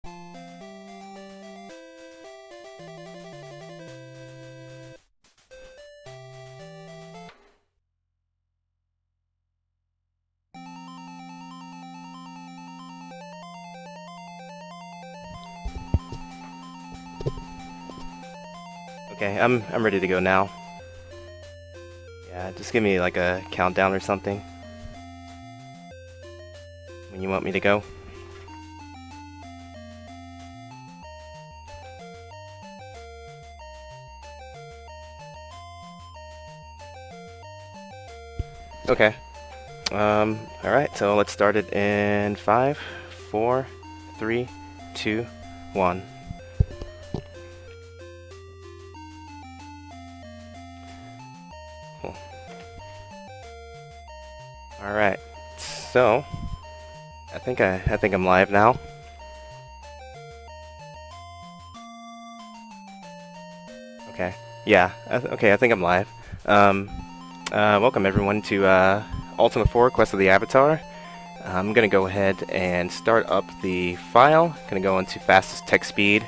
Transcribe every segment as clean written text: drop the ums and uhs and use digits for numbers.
Okay, I'm ready to go now. Yeah, just give me like a countdown or something when you want me to go. Okay. Alright, so let's start it in 5, 4, 3, 2, 1. Cool. Alright, so I think I'm live now. Okay. Yeah, okay, I think I'm live. Welcome everyone to Ultima 4 Quest of the Avatar. I'm gonna go ahead and start up the file. Gonna go into fastest text speed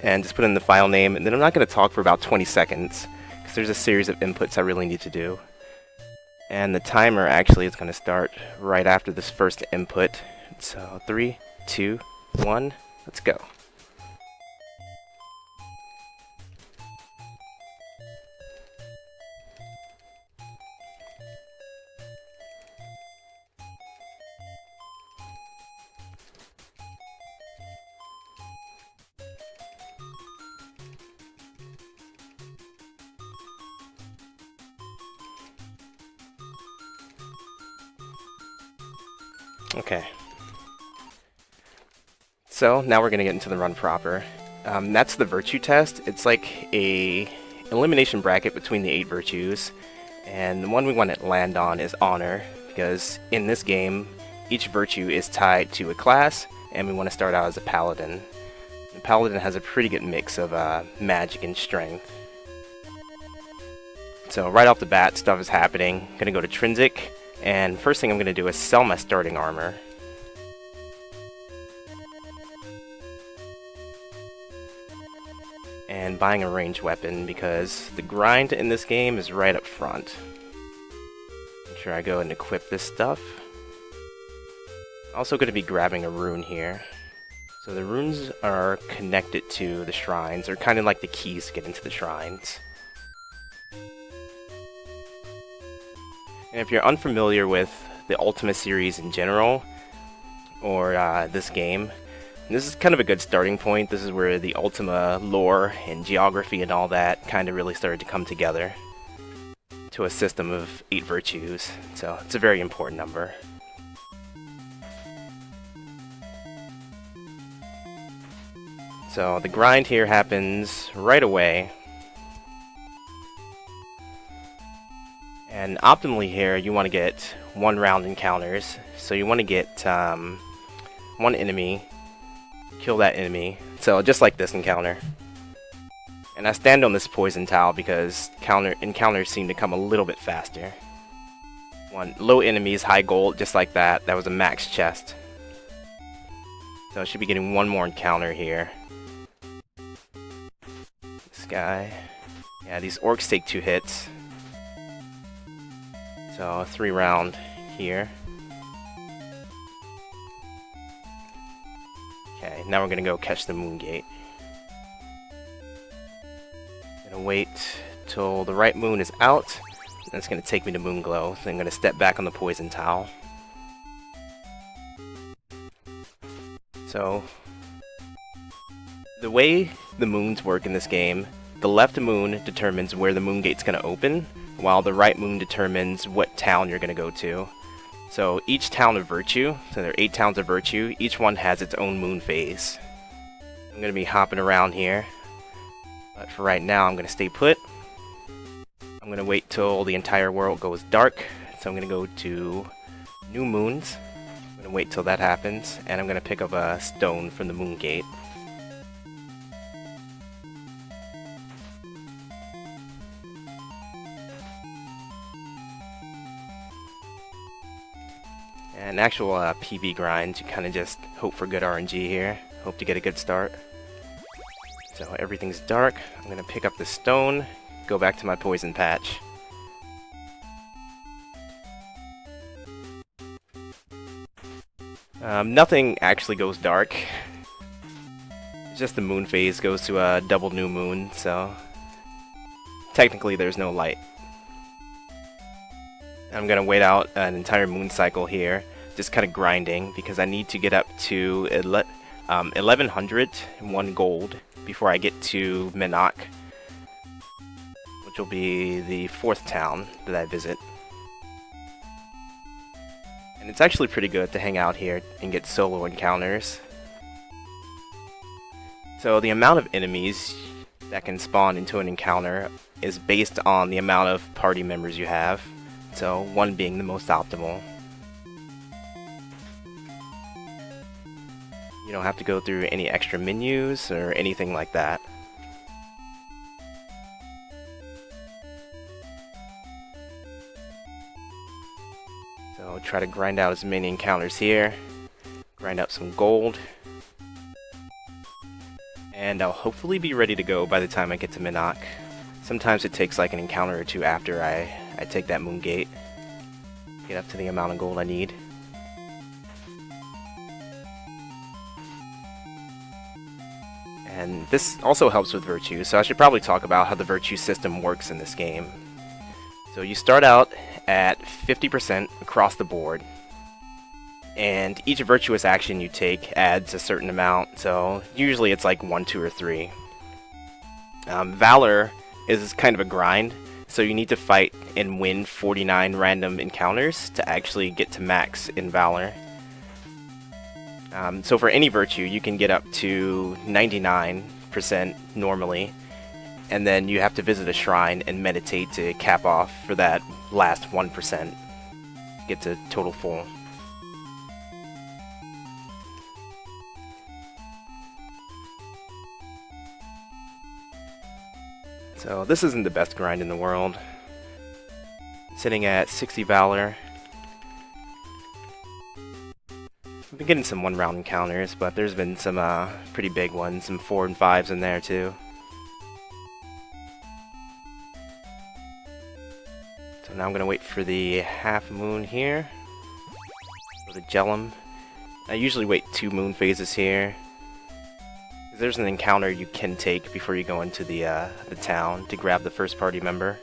and just put in the file name, and then I'm not gonna talk for about 20 seconds because there's a series of inputs I really need to do. And the timer actually is gonna start right after this first input. So 3, 2, 1, let's go. Okay. So now we're gonna get into the run proper. That's the virtue test. It's like a elimination bracket between the 8 virtues, and the one we want to land on is honor, because in this game each virtue is tied to a class, and we want to start out as a paladin. The paladin has a pretty good mix of magic and strength. So right off the bat, stuff is happening. I'm gonna go to Trinsic, and first thing I'm gonna do is sell my starting armor. And buying a ranged weapon, because the grind in this game is right up front. Make sure I go and equip this stuff. Also going to be grabbing a rune here. So the runes are connected to the shrines. They're kind of like the keys to get into the shrines. And if you're unfamiliar with the Ultima series in general, or this game, this is kind of a good starting point. This is where the Ultima lore and geography and all that kind of really started to come together to a system of 8 virtues. So it's a very important number. So the grind here happens right away. And optimally here, you want to get 1 round encounters. So you want to get 1 enemy, kill that enemy. So just like this encounter. And I stand on this poison towel because encounters seem to come a little bit faster. 1 low enemies, high gold, just like that. That was a max chest. So I should be getting 1 more encounter here. This guy. Yeah, these orcs take 2 hits. So 3 round here. Okay, now we're gonna go catch the moon gate. Gonna wait till the right moon is out. And it's gonna take me to Moonglow. So I'm gonna step back on the poison towel. So the way the moons work in this game, the left moon determines where the moon gate's gonna open, while the right moon determines what town you're gonna go to. So each town of virtue, so there are 8 towns of virtue, each one has its own moon phase. I'm going to be hopping around here, but for right now I'm going to stay put. I'm going to wait till the entire world goes dark, so I'm going to go to New Moons. I'm going to wait till that happens, and I'm going to pick up a stone from the moon gate. An actual PB grind, you kind of just hope for good RNG here. Hope to get a good start. So everything's dark. I'm gonna pick up the stone, go back to my poison patch. Nothing actually goes dark. Just the moon phase goes to a double new moon, so technically there's no light. I'm gonna wait out an entire moon cycle here, just kind of grinding, because I need to get up to 1101 gold before I get to Minok, which will be the 4th town that I visit. And it's actually pretty good to hang out here and get solo encounters. So the amount of enemies that can spawn into an encounter is based on the amount of party members you have, so 1 being the most optimal. You don't have to go through any extra menus or anything like that. So try to grind out as many encounters here, grind out some gold, and I'll hopefully be ready to go by the time I get to Minok. Sometimes it takes like an encounter or 2 after I take that moon gate, get up to the amount of gold I need. And this also helps with Virtue, so I should probably talk about how the Virtue system works in this game. So you start out at 50% across the board, and each virtuous action you take adds a certain amount, so usually it's like 1, 2, or 3. Valor is kind of a grind, so you need to fight and win 49 random encounters to actually get to max in Valor. So for any virtue, you can get up to 99% normally, and then you have to visit a shrine and meditate to cap off for that last 1% to get to total full. So this isn't the best grind in the world. Sitting at 60 Valor. I've been getting some 1-round encounters, but there's been some pretty big ones, some 4 and 5s in there too. So now I'm gonna wait for the half moon here, or the Jellum. I usually wait 2 moon phases here. There's an encounter you can take before you go into the town to grab the first party member.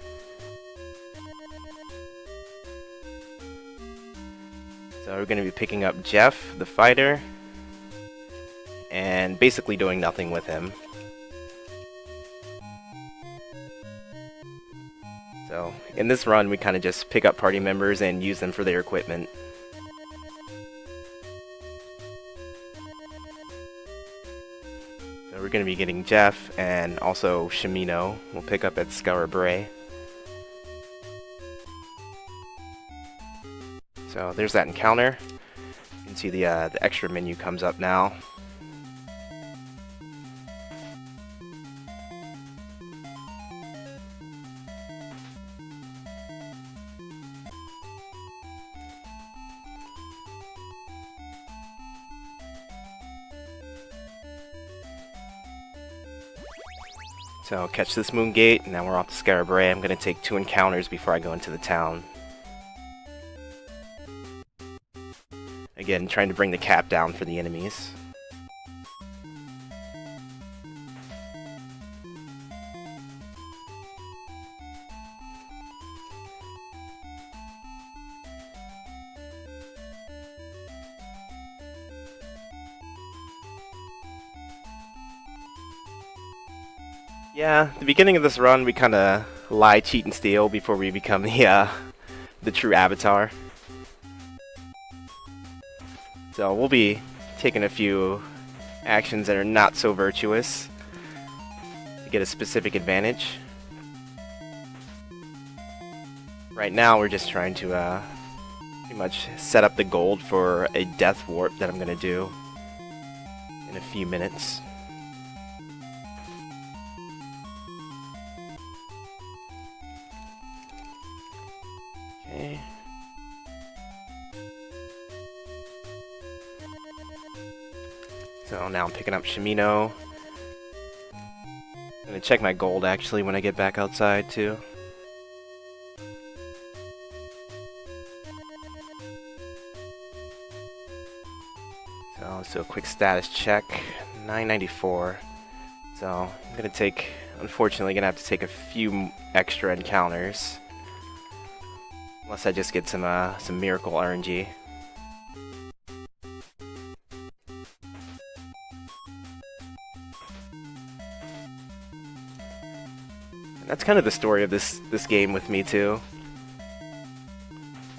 So we're going to be picking up Jeff, the fighter, and basically doing nothing with him. So in this run, we kind of just pick up party members and use them for their equipment. So we're going to be getting Jeff, and also Shimino we'll pick up at Scour Bray. So there's that encounter. You can see the extra menu comes up now. So catch this moon gate, and now we're off to Scour Bray. I'm going to take 2 encounters before I go into the town. Again, trying to bring the cap down for the enemies. Yeah, the beginning of this run, we kind of lie, cheat, and steal before we become the true avatar. So we'll be taking a few actions that are not so virtuous to get a specific advantage. Right now we're just trying to pretty much set up the gold for a death warp that I'm going to do in a few minutes. Okay. So now I'm picking up Shimino. I'm gonna check my gold actually when I get back outside too. So let's do a quick status check. 994. So I'm gonna take, unfortunately, gonna have to take a few extra encounters, unless I just get some miracle RNG. And that's kind of the story of this game with me too.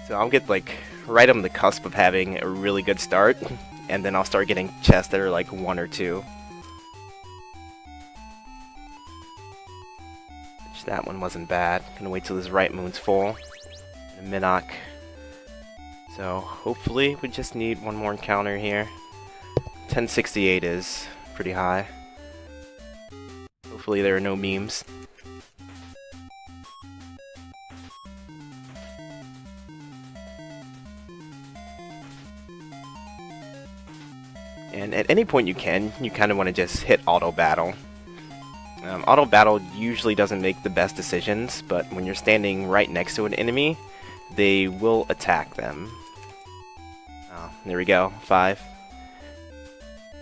So I'll get like right on the cusp of having a really good start, and then I'll start getting chests that are like 1 or 2. Which that one wasn't bad. Gonna wait till this right moon's full. And a Minnock. So hopefully we just need one more encounter here. 1068 is pretty high. Hopefully there are no memes. And at any point you kind of want to just hit auto battle. Auto battle usually doesn't make the best decisions, but when you're standing right next to an enemy, they will attack them. Oh, there we go, 5.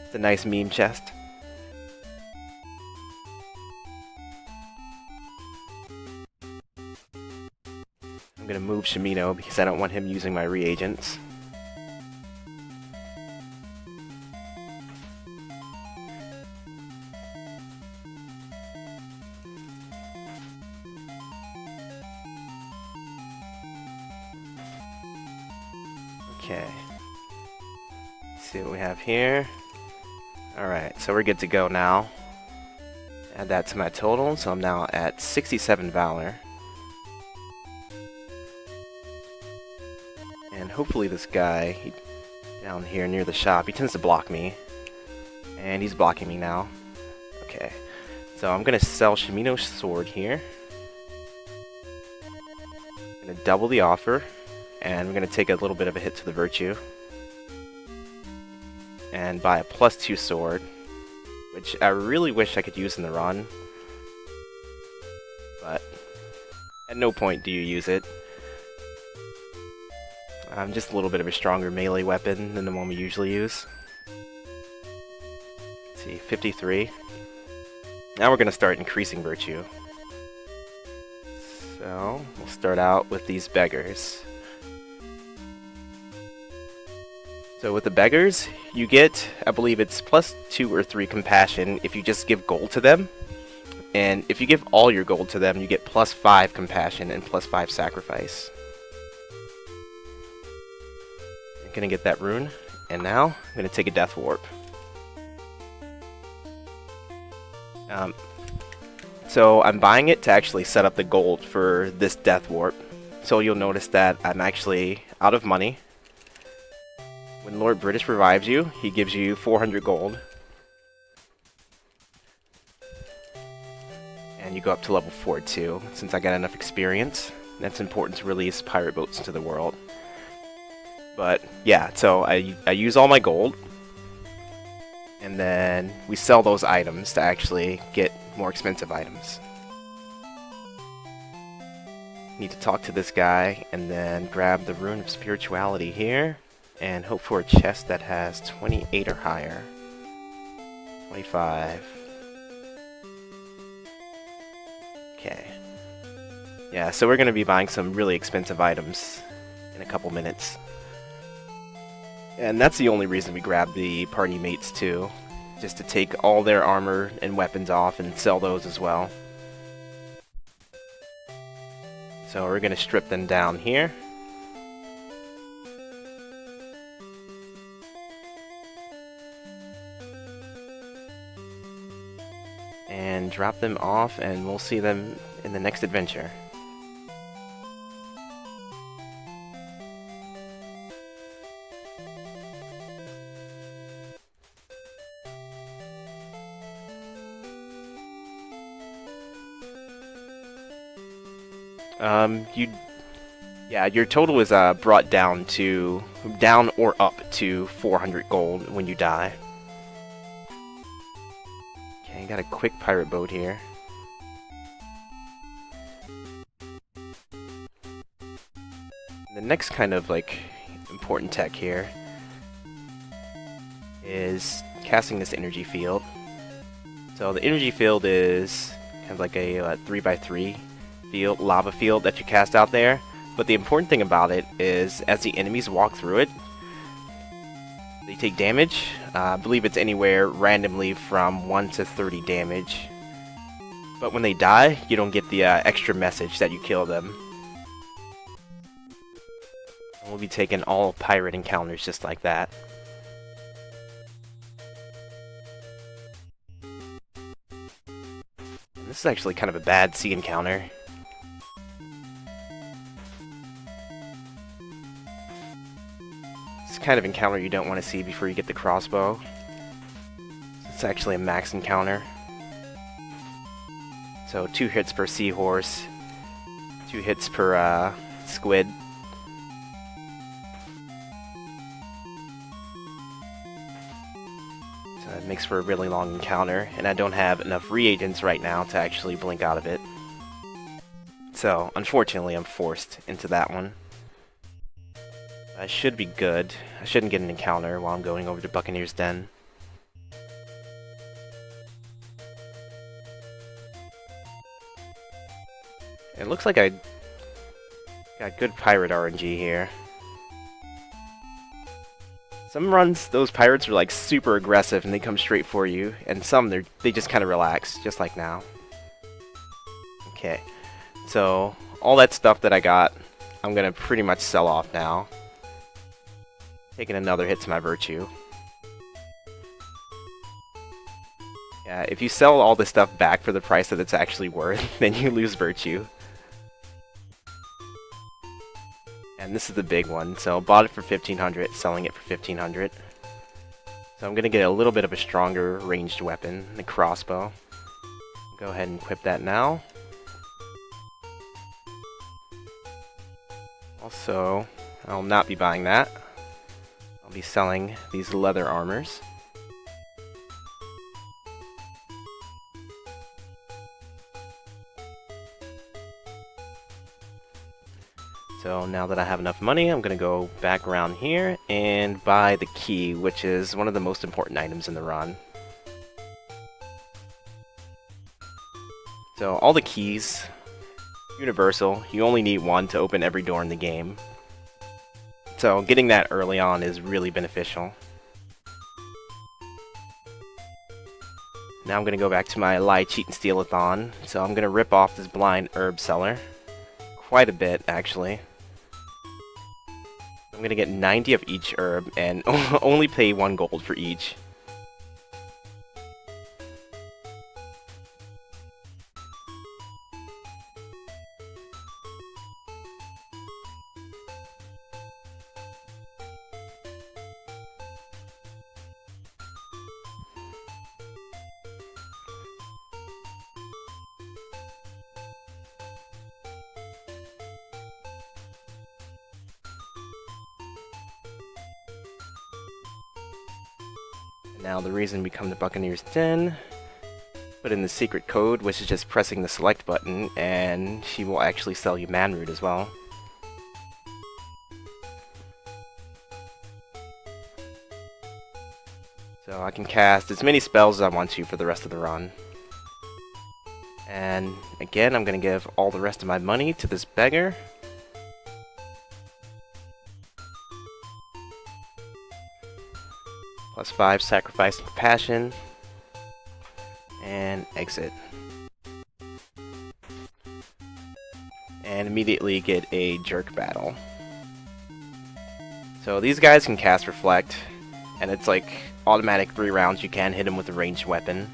It's a nice meme chest. I'm gonna move Shimino because I don't want him using my reagents. Okay. Let's see what we have here. Alright, so we're good to go now. Add that to my total, so I'm now at 67 Valor. And hopefully this guy down here near the shop, he tends to block me. And he's blocking me now. Okay. So I'm gonna sell Shimino's sword here. I'm gonna double the offer. And we're going to take a little bit of a hit to the virtue. And buy a +2 sword, which I really wish I could use in the run. But at no point do you use it. Just a little bit of a stronger melee weapon than the one we usually use. Let's see, 53. Now we're going to start increasing virtue. So we'll start out with these beggars. So with the beggars, you get, I believe it's +2 or 3 compassion if you just give gold to them. And if you give all your gold to them, you get +5 compassion and +5 sacrifice. I'm gonna get that rune, and now I'm gonna take a death warp. So I'm buying it to actually set up the gold for this death warp. So you'll notice that I'm actually out of money. When Lord British revives you, he gives you 400 gold. And you go up to level 4 too, since I got enough experience. That's important to release pirate boats into the world. But yeah, so I use all my gold. And then we sell those items to actually get more expensive items. Need to talk to this guy and then grab the Rune of Spirituality here. And hope for a chest that has 28 or higher. 25. Okay. Yeah, so we're going to be buying some really expensive items in a couple minutes. And that's the only reason we grab the party mates too. Just to take all their armor and weapons off and sell those as well. So we're going to strip them down here. And drop them off, and we'll see them in the next adventure. Your total is brought down or up to 400 gold when you die. Okay, got a quick pirate boat here. The next kind of like important tech here is casting this energy field. So the energy field is kind of like a 3x3 field, lava field that you cast out there. But the important thing about it is as the enemies walk through it, they take damage. I believe it's anywhere randomly from 1 to 30 damage. But when they die, you don't get the extra message that you kill them. And we'll be taking all pirate encounters just like that. And this is actually kind of a bad sea encounter. It's kind of encounter you don't want to see before you get the crossbow. It's actually a max encounter. So 2 hits per seahorse, 2 hits per squid. So it makes for a really long encounter, and I don't have enough reagents right now to actually blink out of it. So unfortunately I'm forced into that one. I should be good. I shouldn't get an encounter while I'm going over to Buccaneer's Den. It looks like I got good pirate RNG here. Some runs, those pirates are like super aggressive and they come straight for you, and some they just kind of relax, just like now. Okay, so all that stuff that I got, I'm gonna pretty much sell off now. Taking another hit to my virtue. Yeah, if you sell all this stuff back for the price that it's actually worth, then you lose virtue. And this is the big one, so bought it for 1500, selling it for 1500. So I'm gonna get a little bit of a stronger ranged weapon, the crossbow. Go ahead and equip that now. Also, I'll not be buying that. I'll be selling these leather armors. So now that I have enough money, I'm gonna go back around here and buy the key, which is one of the most important items in the run. So all the keys, universal, you only need one to open every door in the game. So getting that early on is really beneficial. Now I'm gonna go back to my lie, cheat, and steal-a-thon. So I'm gonna rip off this blind herb seller. Quite a bit, actually. I'm gonna get 90 of each herb and only pay 1 gold for each. Now the reason we come to Buccaneer's Den, put in the secret code, which is just pressing the select button, and she will actually sell you man root as well. So I can cast as many spells as I want to for the rest of the run. And again, I'm going to give all the rest of my money to this beggar. +5 sacrifice and compassion, and exit. And immediately get a jerk battle. So these guys can cast reflect, and it's like automatic 3 rounds. You can hit them with a ranged weapon.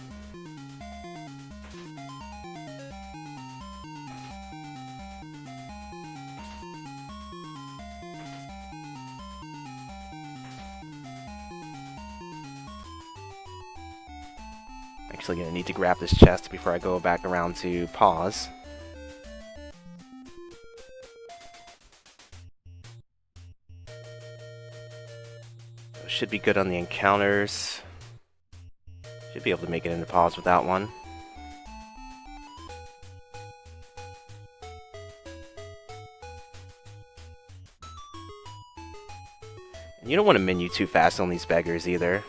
Actually gonna need to grab this chest before I go back around to pause. Should be good on the encounters. Should be able to make it into pause without one. And you don't want to menu too fast on these beggars either,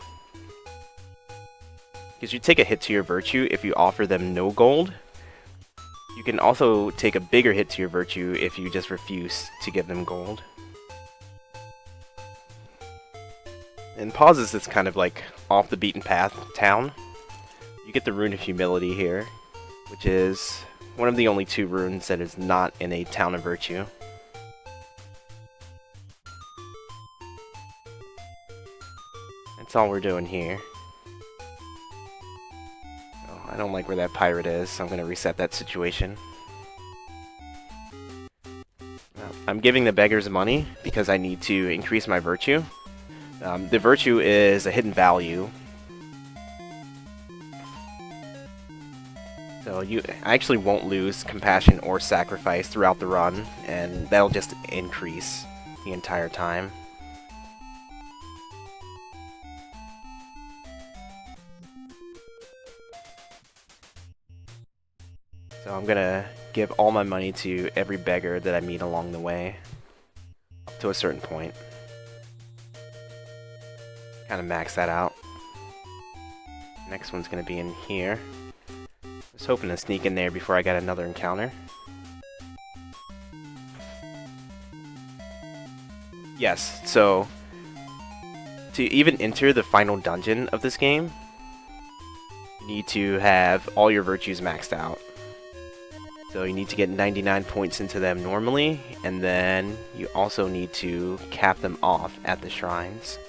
because you take a hit to your virtue if you offer them no gold. You can also take a bigger hit to your virtue if you just refuse to give them gold. And pauses this kind of like off the beaten path town. You get the Rune of Humility here, which is one of the only 2 runes that is not in a Town of Virtue. That's all we're doing here. Oh, I don't like where that pirate is, so I'm going to reset that situation. I'm giving the beggars money because I need to increase my virtue. The virtue is a hidden value. So I actually won't lose compassion or sacrifice throughout the run, and that'll just increase the entire time. So I'm gonna give all my money to every beggar that I meet along the way, up to a certain point. Kind of max that out. Next one's gonna be in here. I was hoping to sneak in there before I got another encounter. Yes, so to even enter the final dungeon of this game, you need to have all your virtues maxed out. So you need to get 99 points into them normally, and then you also need to cap them off at the shrines.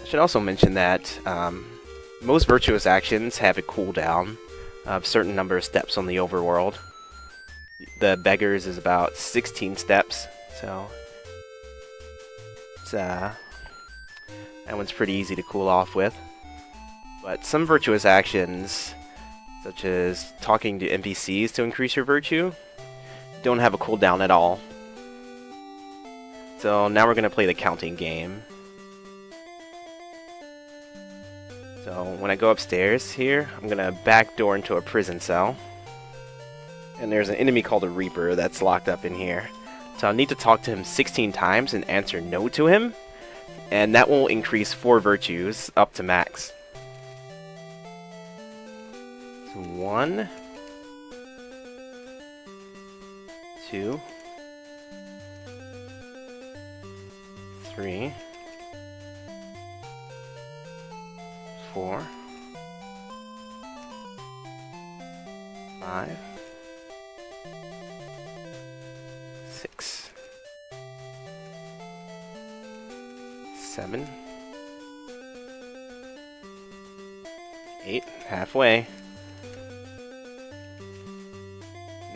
I should also mention that most virtuous actions have a cooldown of a certain number of steps on the overworld. The beggars is about 16 steps. So it's, that one's pretty easy to cool off with. But some virtuous actions, such as talking to NPCs to increase your virtue, don't have a cooldown at all. So now we're going to play the counting game. So when I go upstairs here, I'm going to backdoor into a prison cell. And there's an enemy called a Reaper that's locked up in here. So I'll need to talk to him 16 times and answer no to him, and that will increase 4 virtues up to max. So 1, 2, 3, 4, 5, 6, 7, 8, halfway,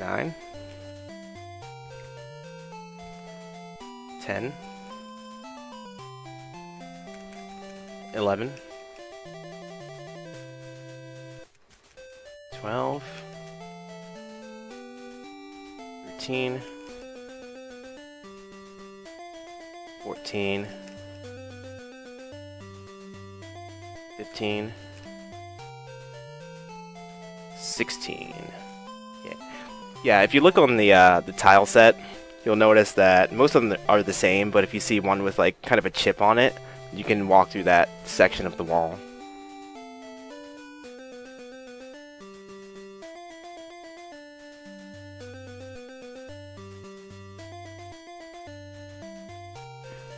9, 10, 11, 12, 13, 14, 15, 16. Yeah, if you look on the tile set, you'll notice that most of them are the same, but if you see one with like kind of a chip on it, you can walk through that section of the wall.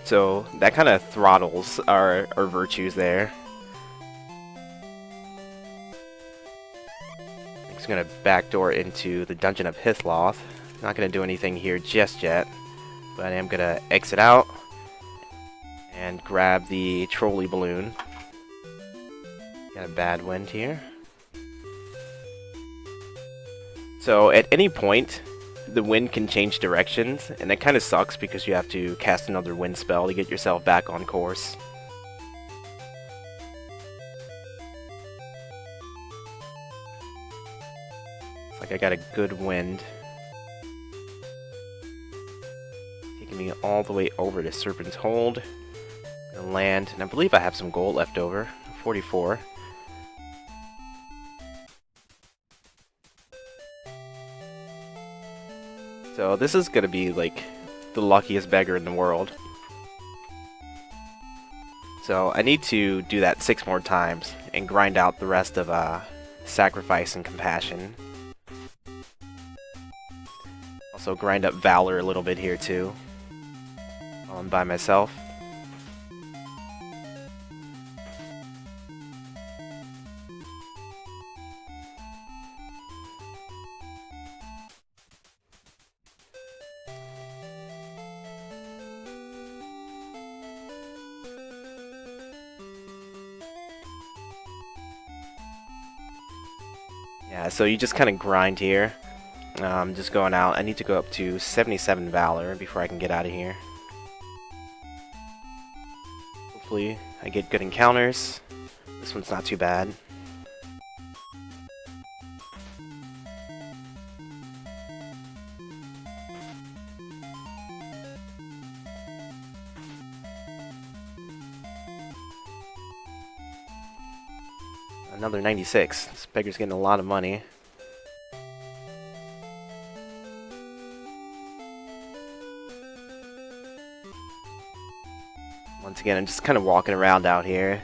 So that kind of throttles our virtues there. I'm just going to backdoor into the Dungeon of Hithloth. Not going to do anything here just yet, but I am going to exit out and grab the trolley balloon. Got a bad wind here. So at any point, the wind can change directions, and that kind of sucks because you have to cast another wind spell to get yourself back on course. It's like I got a good wind. Taking me all the way over to Serpent's Hold. Gonna land, and I believe I have some gold left over. 44. So this is gonna be like the luckiest beggar in the world. So I need to do that 6 more times and grind out the rest of Sacrifice and Compassion. Also grind up Valor a little bit here too, while I'm by myself. Yeah, so you just kind of grind here. Just going out. I need to go up to 77 Valor before I can get out of here. Hopefully I get good encounters. This one's not too bad. Another 96. This beggar's getting a lot of money. Once again, I'm just kind of walking around out here.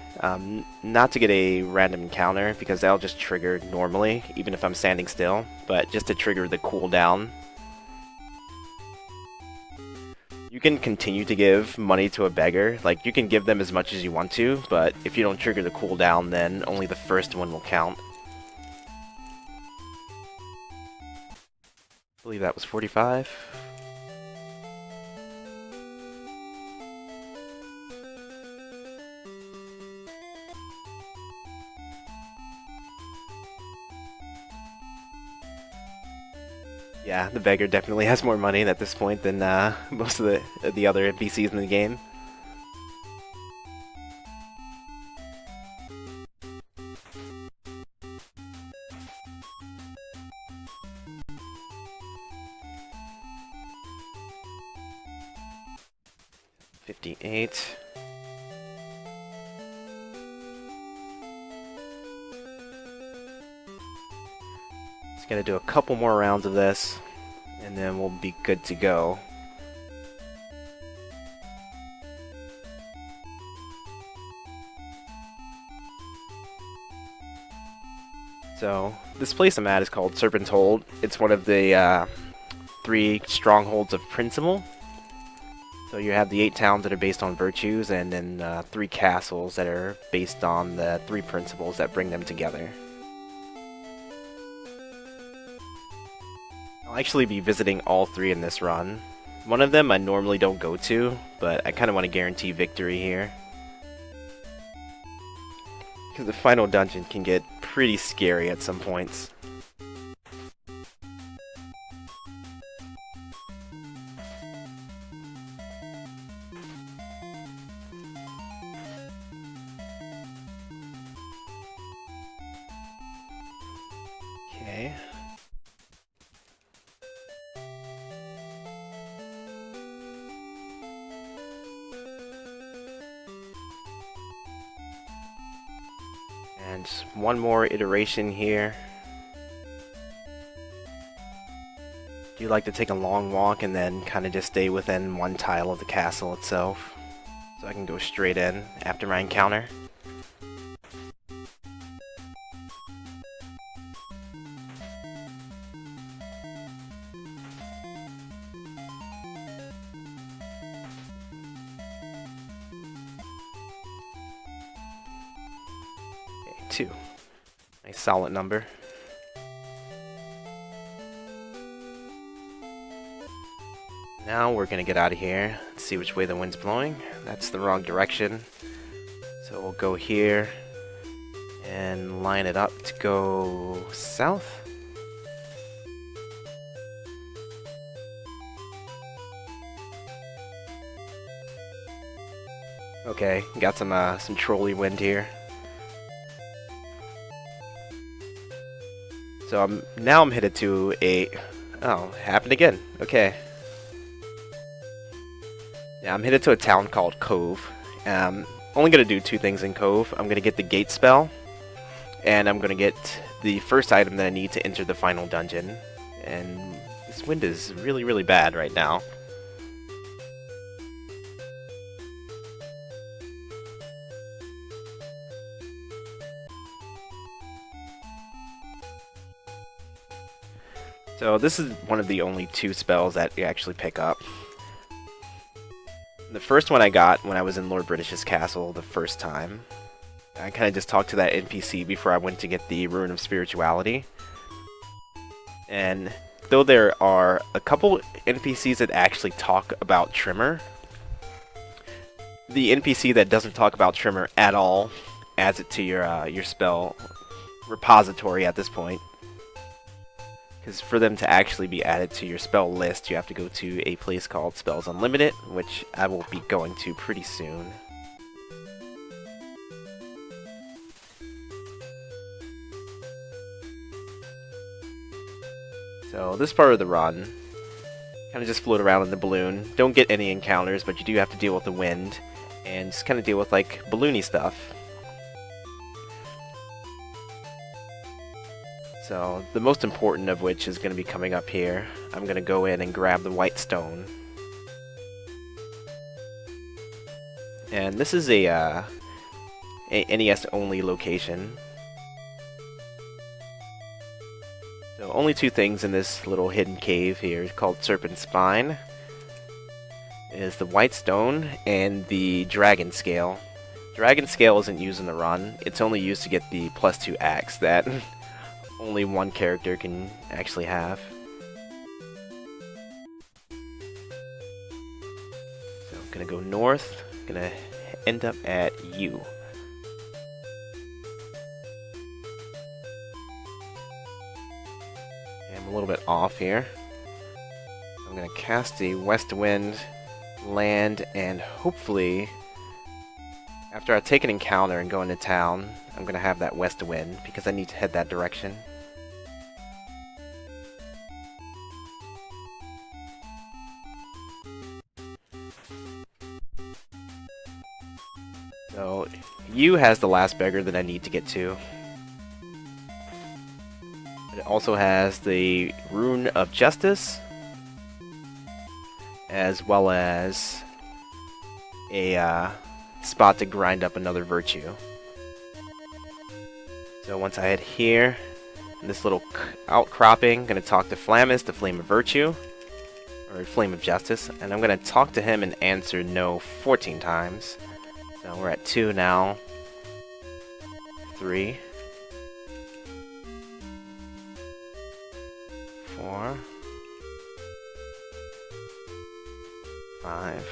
Not to get a random encounter, because that'll just trigger normally, even if I'm standing still, but just to trigger the cooldown. You can continue to give money to a beggar, like you can give them as much as you want to, but if you don't trigger the cooldown, then only the first one will count. I believe that was 45. Yeah, the beggar definitely has more money at this point than most of the other NPCs in the game. $58. Just gonna do a couple more rounds of this, and then we'll be good to go. So, this place I'm at is called Serpent's Hold. It's one of the 3 strongholds of principle. So you have the 8 towns that are based on virtues, and then 3 castles that are based on the 3 principles that bring them together. I'll actually be visiting all 3 in this run. One of them I normally don't go to, but I kind of want to guarantee victory here. Because the final dungeon can get pretty scary at some points. Okay. And just one more iteration here. Do you like to take a long walk and then kind of just stay within one tile of the castle itself? So I can go straight in after my encounter. Okay, 2. Nice solid number. Now we're gonna get out of here. Let's see which way the wind's blowing. That's the wrong direction. So we'll go here and line it up to go south. Okay, got some trolley wind here. So now I'm headed to a... Oh, happened again. Okay. Yeah, I'm headed to a town called Cove. Only gonna do 2 things in Cove. I'm gonna get the gate spell, and I'm gonna get the first item that I need to enter the final dungeon. And this wind is really, really bad right now. So this is one of the only 2 spells that you actually pick up. The first one I got when I was in Lord British's castle the first time. I kind of just talked to that NPC before I went to get the Rune of Spirituality. And though there are a couple NPCs that actually talk about Trimmer, the NPC that doesn't talk about Trimmer at all adds it to your spell repository at this point. Because for them to actually be added to your spell list, you have to go to a place called Spells Unlimited, which I will be going to pretty soon. So this part of the run, kind of just float around in the balloon. Don't get any encounters, but you do have to deal with the wind, and just kind of deal with like balloony stuff. So, the most important of which is going to be coming up here. I'm going to go in and grab the white stone. And this is a NES-only location. So, only 2 things in this little hidden cave here called Serpent Spine. Is the white stone and the dragon scale. Dragon scale isn't used in the run. It's only used to get the +2 axe that... only one character can actually have. So I'm gonna go north, gonna end up at U. Okay, I'm a little bit off here. I'm gonna cast the West Wind, land, and hopefully, after I take an encounter and go into town, I'm gonna have that West Wind because I need to head that direction. So, U has the last beggar that I need to get to. But it also has the Rune of Justice, as well as a spot to grind up another virtue. So once I head here, in this little outcropping, I'm going to talk to Flammus, the Flame of Virtue, or Flame of Justice, and I'm going to talk to him and answer no 14 times. So we're at 2 now. 3. 4. 5.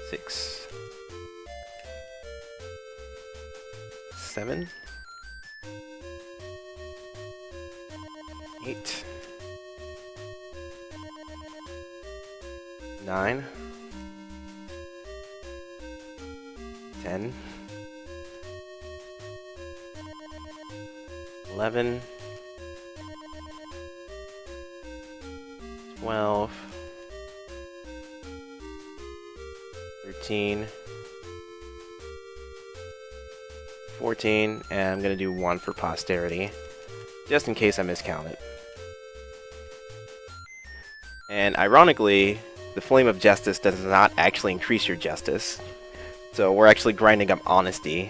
6. 7. 8. 9. 10, 11, 12, 13, 14, and I'm going to do 1 for posterity, just in case I miscount it. And ironically, the Flame of Justice does not actually increase your justice. So we're actually grinding up honesty.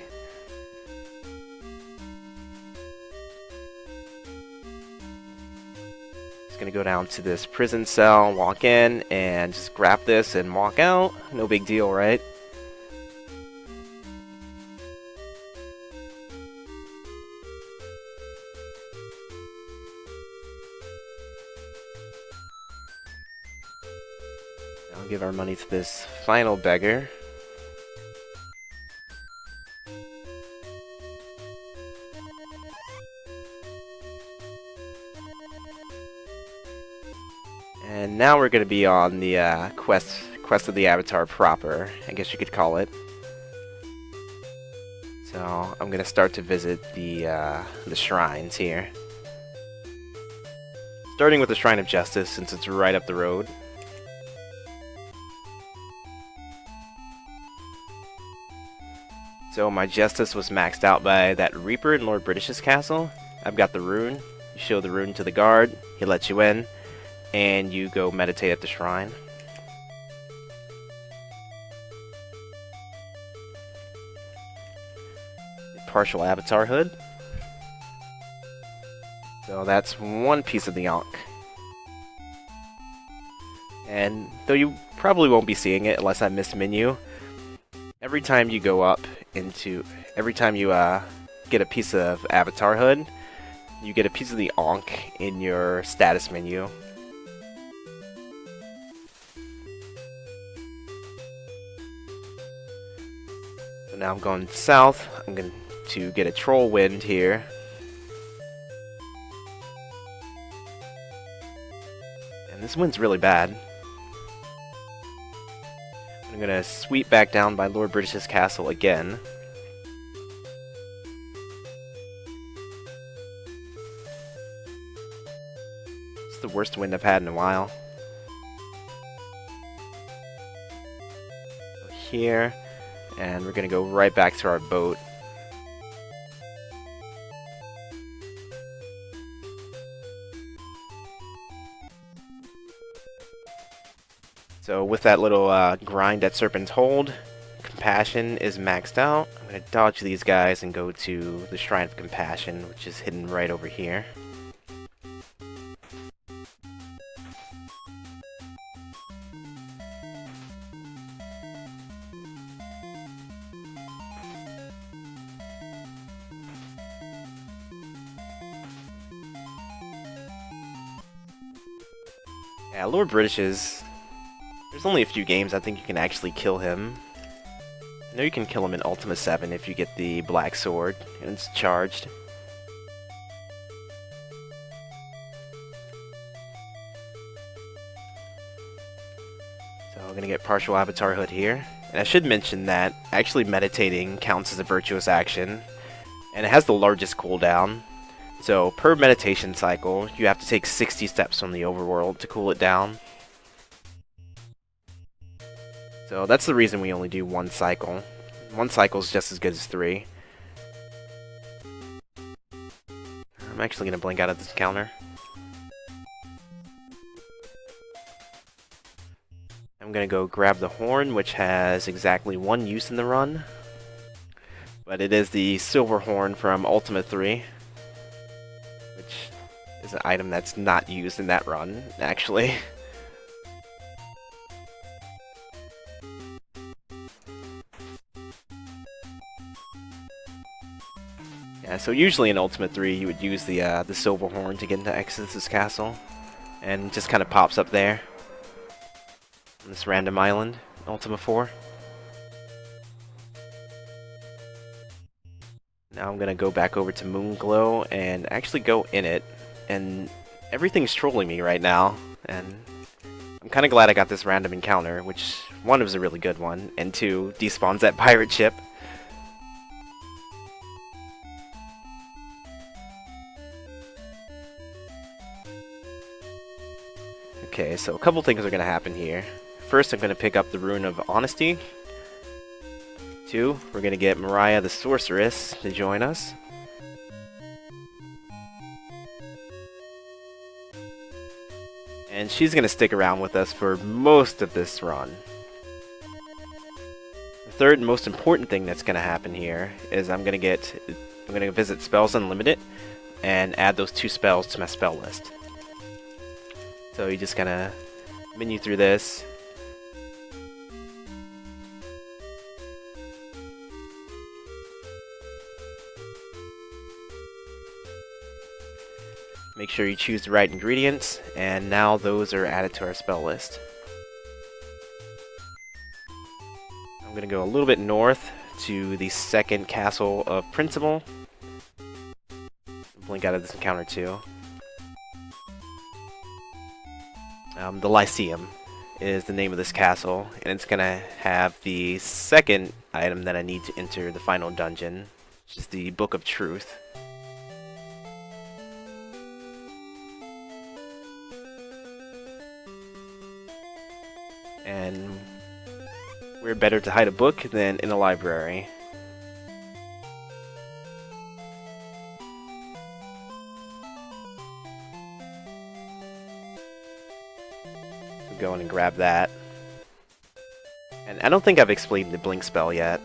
Just gonna go down to this prison cell, walk in, and just grab this and walk out. No big deal, right? I'll give our money to this final beggar. And now we're going to be on the quest of the Avatar proper, I guess you could call it. So So I'm gonna start to visit the shrines here. Starting with the Shrine of Justice, since it's right up the road. So my Justice was maxed out by that Reaper in Lord British's castle. I've got the rune. You show the rune to the guard, he lets you in, and you go meditate at the shrine. Partial Avatar Hood. So that's one piece of the Ankh. And though you probably won't be seeing it unless I miss menu, every time you go up into, every time you get a piece of Avatar Hood, you get a piece of the Ankh in your status menu. So now I'm going south. I'm going to get a Troll Wind here. And this wind's really bad. I'm gonna sweep back down by Lord British's castle again. It's the worst wind I've had in a while. So here, and we're gonna go right back to our boat. So with that little grind at Serpent's Hold, Compassion is maxed out. I'm going to dodge these guys and go to the Shrine of Compassion, which is hidden right over here. Yeah, Lord British's... There's only a few games I think you can actually kill him. I know you can kill him in Ultima 7 if you get the Black Sword and it's charged. So I'm gonna get Partial Avatar Hood here. And I should mention that actually meditating counts as a virtuous action. And it has the largest cooldown. So per meditation cycle, you have to take 60 steps from the overworld to cool it down. So that's the reason we only do one cycle. One cycle is just as good as 3. I'm actually going to blink out of this counter. I'm going to go grab the horn, which has exactly 1 use in the run. But it is the silver horn from Ultima 3. Which is an item that's not used in that run, actually. Yeah, so usually in Ultima 3 you would use the silver horn to get into Exodus's castle, and it just kind of pops up there on this random island, Ultima 4. Now I'm gonna go back over to Moonglow and actually go in it, and everything's trolling me right now, and I'm kind of glad I got this random encounter, which 1 was a really good one, and 2 despawns that pirate ship. Okay, so a couple things are going to happen here. First, I'm going to pick up the Rune of Honesty. 2, we're going to get Mariah the Sorceress to join us. And she's going to stick around with us for most of this run. The third and most important thing that's going to happen here is I'm going to visit Spells Unlimited and add those 2 spells to my spell list. So you just kind of menu through this. Make sure you choose the right ingredients, and now those are added to our spell list. I'm going to go a little bit north to the second castle of Principle. Blink out of this encounter too. The Lyceum is the name of this castle, and it's going to have the second item that I need to enter the final dungeon, which is the Book of Truth. And where better to hide a book than in a library? So go in and grab that. And I don't think I've explained the blink spell yet.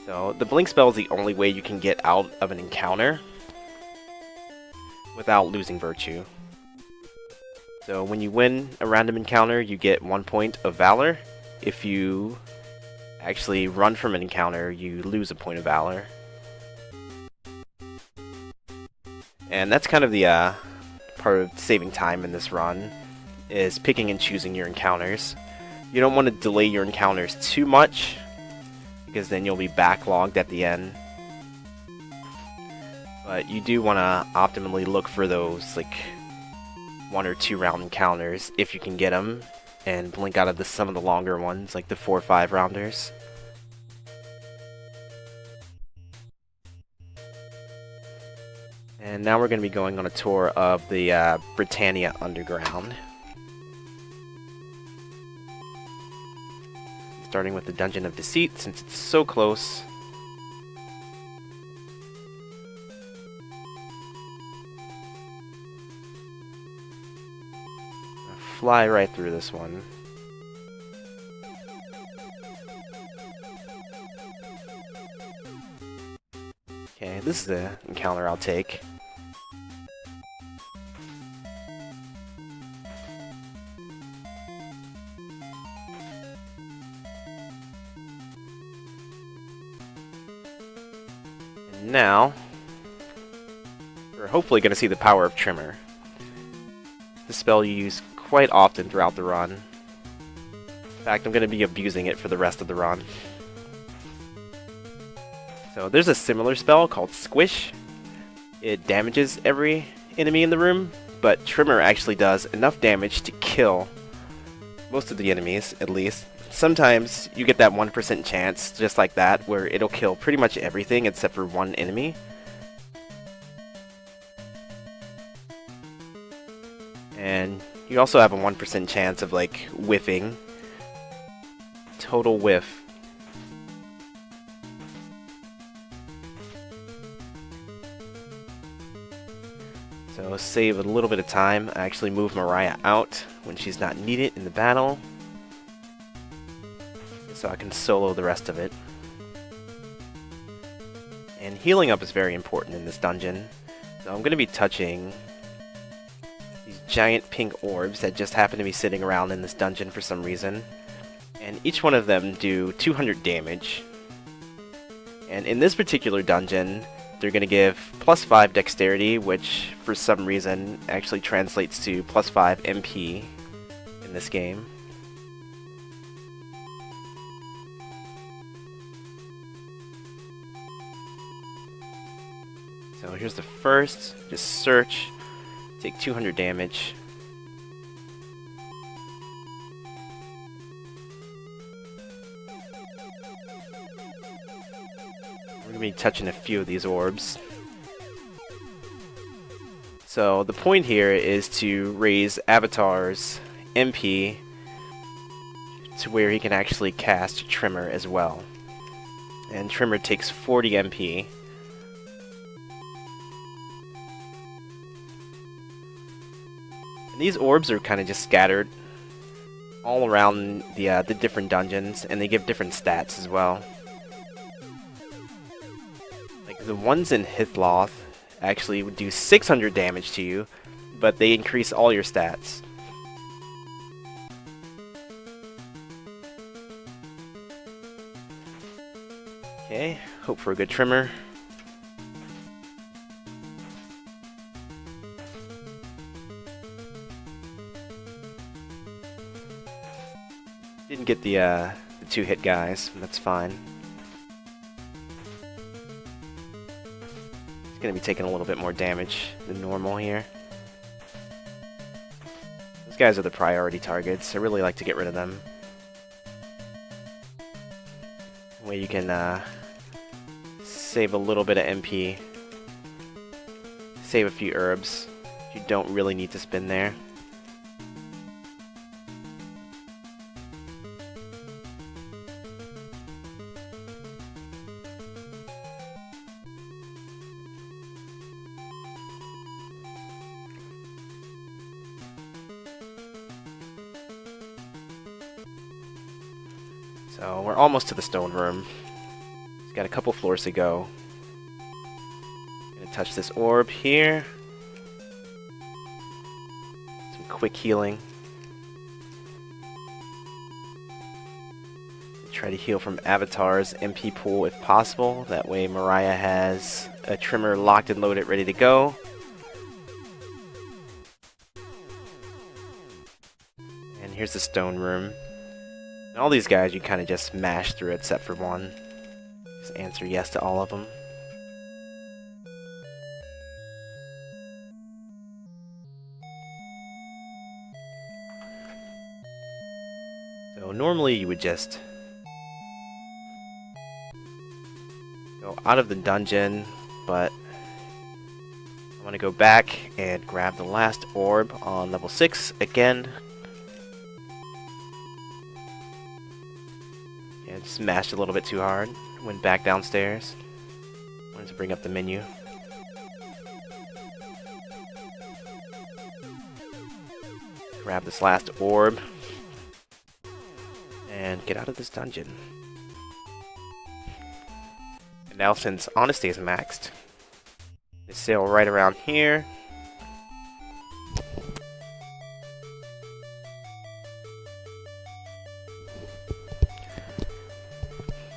So the blink spell is the only way you can get out of an encounter without losing virtue. So when you win a random encounter, you get 1 point of valor. If you actually run from an encounter, you lose a point of valor. And that's kind of the part of saving time in this run, is picking and choosing your encounters. You don't want to delay your encounters too much, because then you'll be backlogged at the end. But you do want to optimally look for those like 1 or 2 round encounters if you can get them, and blink out of some of the longer ones, like the 4 or 5 rounders. And now we're going to be going on a tour of the Britannia Underground. Starting with the Dungeon of Deceit, since it's so close. Fly right through this one. Okay, this is the encounter I'll take. And now, we're hopefully going to see the power of Trimmer. The spell you use quite often throughout the run. In fact, I'm going to be abusing it for the rest of the run. So there's a similar spell called Squish. It damages every enemy in the room, but Trimmer actually does enough damage to kill most of the enemies, at least. Sometimes you get that 1% chance, just like that, where it'll kill pretty much everything except for one enemy. And you also have a 1% chance of, like, whiffing. Total whiff. So save a little bit of time. I actually move Mariah out when she's not needed in the battle, so I can solo the rest of it. And healing up is very important in this dungeon. So I'm going to be touching these giant pink orbs that just happen to be sitting around in this dungeon for some reason. And each one of them do 200 damage. And in this particular dungeon, they're going to give +5 dexterity, which for some reason actually translates to +5 MP in this game. So here's the first, just search, take 200 damage. We're going to be touching a few of these orbs. So the point here is to raise Avatar's MP to where he can actually cast Trimmer as well. And Trimmer takes 40 MP. And these orbs are kind of just scattered all around the different dungeons, and they give different stats as well. Like the ones in Hithloth actually would do 600 damage to you, but they increase all your stats. Okay, hope for a good Trimmer. Didn't get the 2-hit guys, that's fine. He's gonna be taking a little bit more damage than normal here. Those guys are the priority targets. I really like to get rid of them. That way you can save a little bit of MP. Save a few herbs. You don't really need to spin there. So we're almost to the stone room. It's got a couple floors to go. Gonna touch this orb here. Some quick healing. Try to heal from Avatar's MP pool if possible. That way Mariah has a trimmer locked and loaded ready to go. And here's the stone room. And all these guys you kind of just mash through except for one. Just answer yes to all of them. So normally you would just go out of the dungeon, but I want to go back and grab the last orb on level 6 again. Yeah, just mashed a little bit too hard. Went back downstairs. Wanted to bring up the menu. Grab this last orb. And get out of this dungeon. And now since Honesty is maxed, they sail right around here.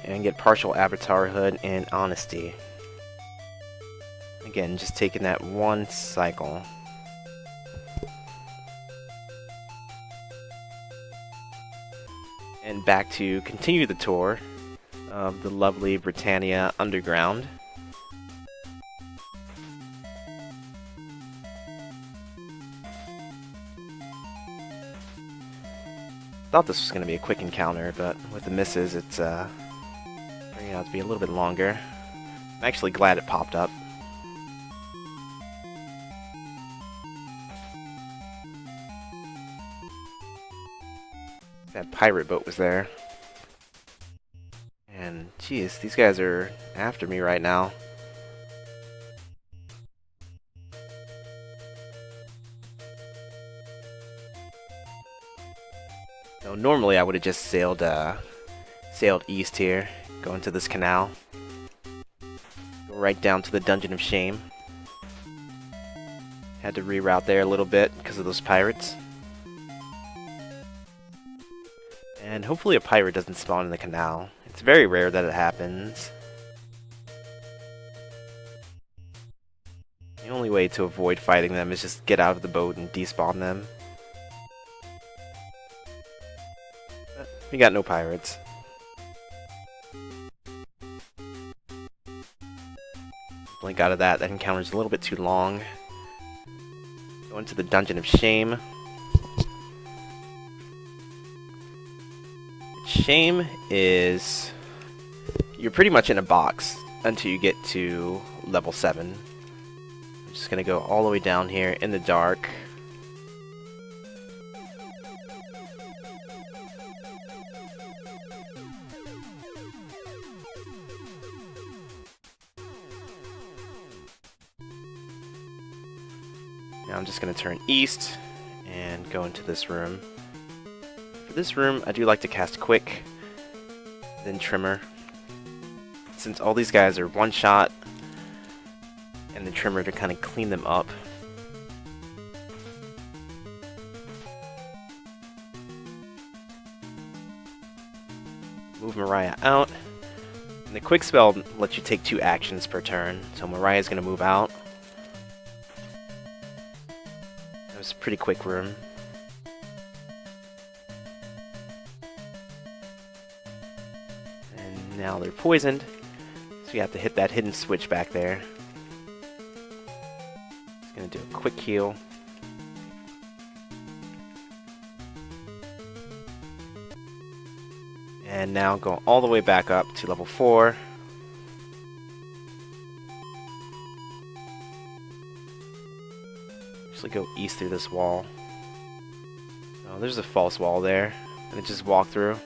And get partial Avatarhood and Honesty. Again, just taking that one cycle. And back to continue the tour of the lovely Britannia Underground. Thought this was going to be a quick encounter, but with the misses, it's turning out to be a little bit longer. I'm actually glad it popped up. That pirate boat was there. And, geez, these guys are after me right now. So normally I would have just sailed east here, go into this canal, go right down to the Dungeon of Shame. Had to reroute there a little bit because of those pirates. And hopefully a pirate doesn't spawn in the canal. It's very rare that it happens. The only way to avoid fighting them is just get out of the boat and despawn them. But we got no pirates. Blink out of that. That encounter's a little bit too long. Go into the Dungeon of Shame. Shame is you're pretty much in a box until you get to level 7. I'm just gonna go all the way down here in the dark. Now I'm just gonna turn east and go into this room. For this room, I do like to cast Quick, then Trimmer. Since all these guys are one-shot, and the Trimmer to kind of clean them up. Move Mariah out. And the Quick spell lets you take 2 actions per turn, so Mariah's going to move out. That was a pretty quick room. Now they're poisoned, so you have to hit that hidden switch back there. Just gonna do a quick heal. And now go all the way back up to level 4. actually go east through this wall. Oh, there's a false wall there. And it just walk through.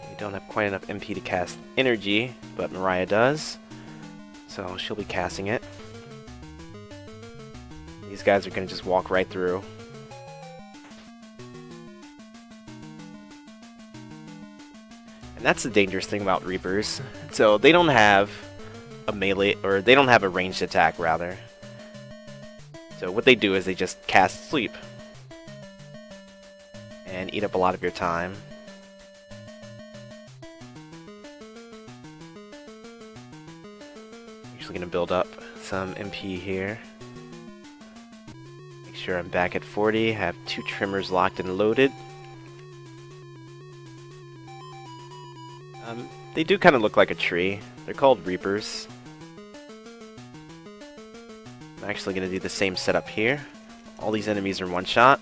We don't have quite enough MP to cast energy, but Mariah does. So she'll be casting it. These guys are going to just walk right through. And that's the dangerous thing about Reapers. So they don't have a melee, or they don't have a ranged attack, rather. So what they do is they just cast sleep. And eat up a lot of your time. Actually going to build up some MP here. Make sure I'm back at 40. Have 2 trimmers locked and loaded. They do kind of look like a tree. They're called Reapers. I'm actually going to do the same setup here. All these enemies are one shot.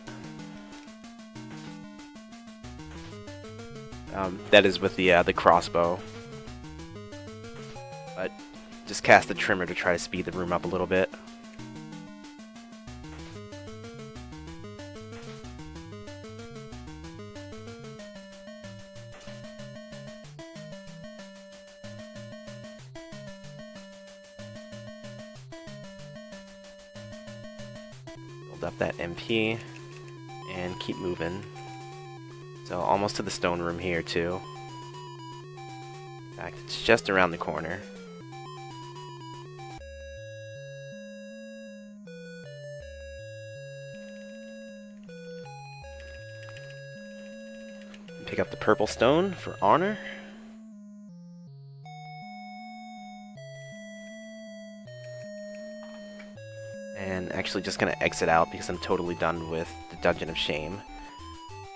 That is with the crossbow. But just cast the trimmer to try to speed the room up a little bit. Build up that MP and keep moving. So almost to the stone room here too. In fact, it's just around the corner. Pick up the purple stone for honor. And actually just gonna exit out because I'm totally done with the Dungeon of Shame.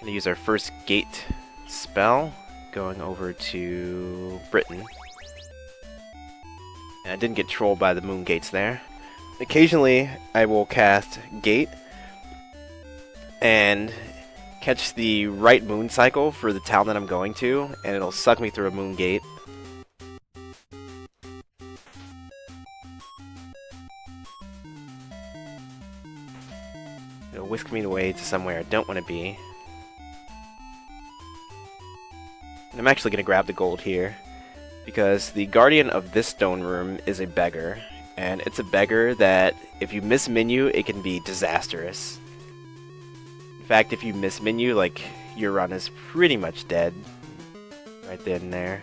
Gonna use our first gate spell, going over to Britain. And I didn't get trolled by the moon gates there. Occasionally I will cast Gate and catch the right moon cycle for the town that I'm going to, and it'll suck me through a moon gate. It'll whisk me away to somewhere I don't want to be. And I'm actually going to grab the gold here, because the guardian of this stone room is a beggar, and it's a beggar that if you miss menu, it can be disastrous. In fact, if you miss menu, like, your run is pretty much dead right then and there.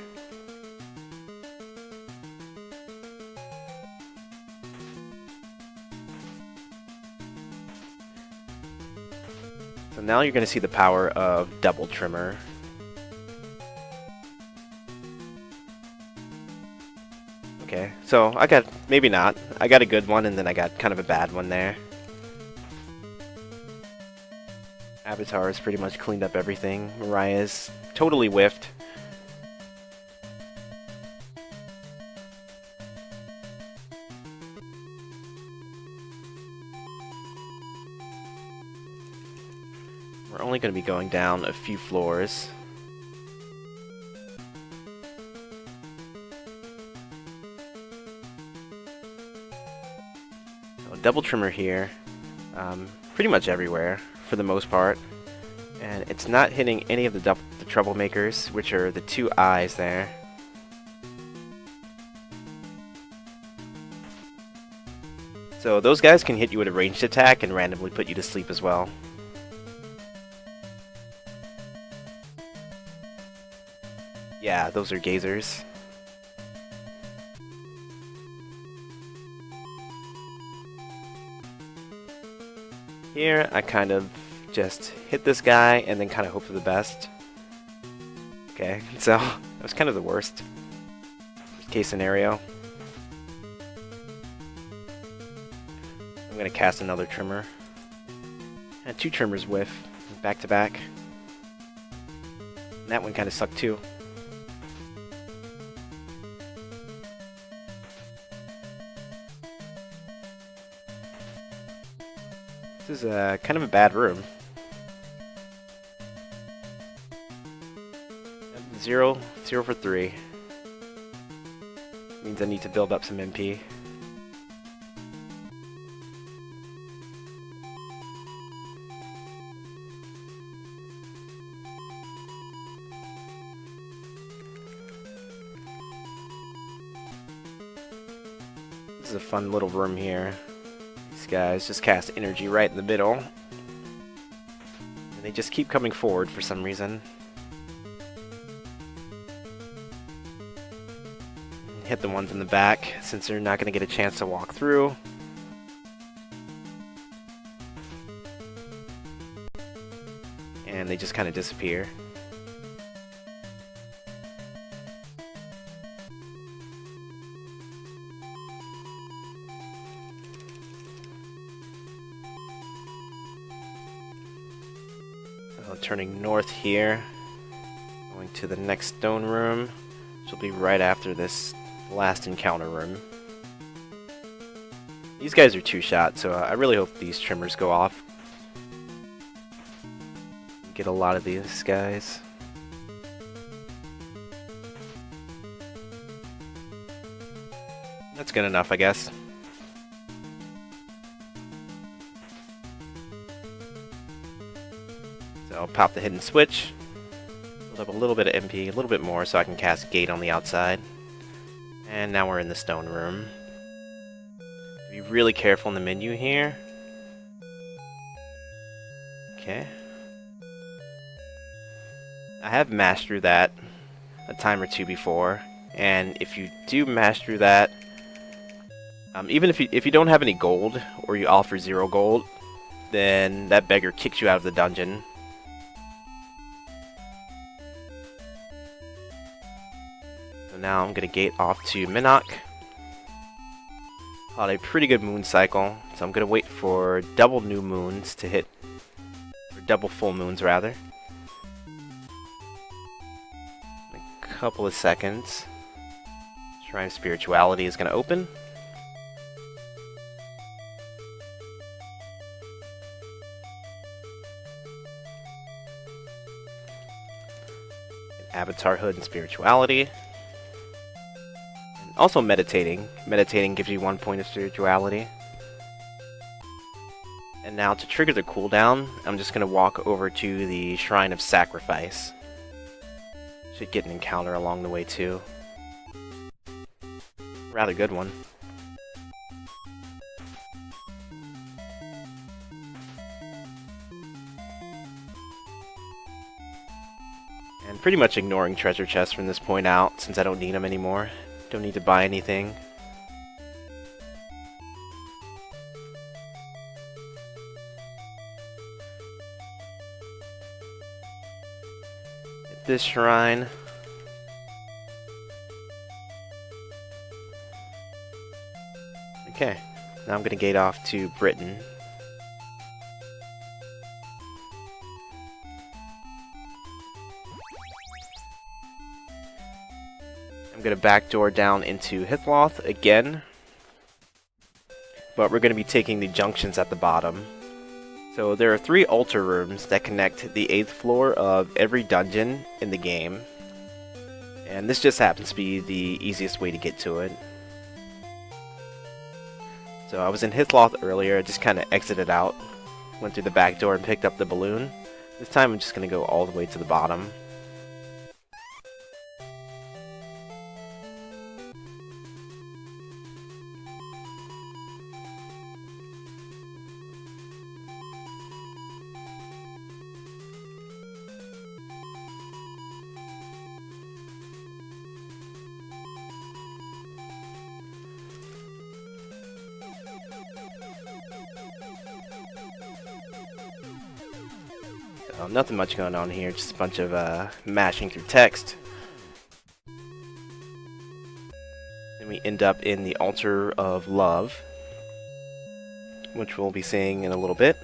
So now you're going to see the power of double trimmer. Okay, so I got, maybe not, I got a good one and then I got kind of a bad one there. Avatar has pretty much cleaned up everything. Mariah's totally whiffed. We're only going to be going down a few floors. So double trimmer here, pretty much everywhere for the most part, and it's not hitting any of the troublemakers, which are the 2 eyes there. So those guys can hit you with a ranged attack and randomly put you to sleep as well. Yeah, those are gazers. Here, I kind of just hit this guy and then kind of hope for the best. Okay, so that was kind of the worst case scenario. I'm going to cast another trimmer. And 2 trimmers whiff, back to back. And that one kind of sucked too. This is kind of a bad room. 0 for 3. Means I need to build up some MP. is a fun little room here. These guys just cast energy right in the middle. And they just keep coming forward for some reason. Hit the ones in the back, since they're not going to get a chance to walk through. And they just kind of disappear. Turning north here, going to the next stone room, which will be right after this last encounter room. These guys are two-shot, so I really hope these trimmers go off. Get a lot of these guys. That's good enough, I guess. So I'll pop the hidden switch, build up a little bit of MP, a little bit more so I can cast Gate on the outside. And now we're in the stone room. Be really careful in the menu here. Okay. I have mashed through that a time or two before, and if you do mash through that, even if you don't have any gold, or you offer 0 gold, then that beggar kicks you out of the dungeon. So now I'm gonna gate off to Minnock. Had a pretty good moon cycle, so I'm gonna wait for double new moons to hit, or double full moons rather. A couple of seconds. Shrine of Spirituality is gonna open. Avatar Hood and Spirituality. And also meditating. Meditating gives you 1 point of spirituality. And now to trigger the cooldown, I'm just going to walk over to the Shrine of Sacrifice. Should get an encounter along the way too. Rather good one. And pretty much ignoring treasure chests from this point out, since I don't need them anymore. Don't need to buy anything. At this shrine. Okay, now I'm gonna gate off to Britain. I'm gonna backdoor down into Hithloth again, but we're gonna be taking the junctions at the bottom. So there are 3 altar rooms that connect the 8th floor of every dungeon in the game, and this just happens to be the easiest way to get to it. So I was in Hithloth earlier, I just kind of exited out, went through the back door and picked up the balloon. This time I'm just going to go all the way to the bottom. Nothing much going on here, just a bunch of mashing through text. Then we end up in the Altar of Love, which we'll be seeing in a little bit.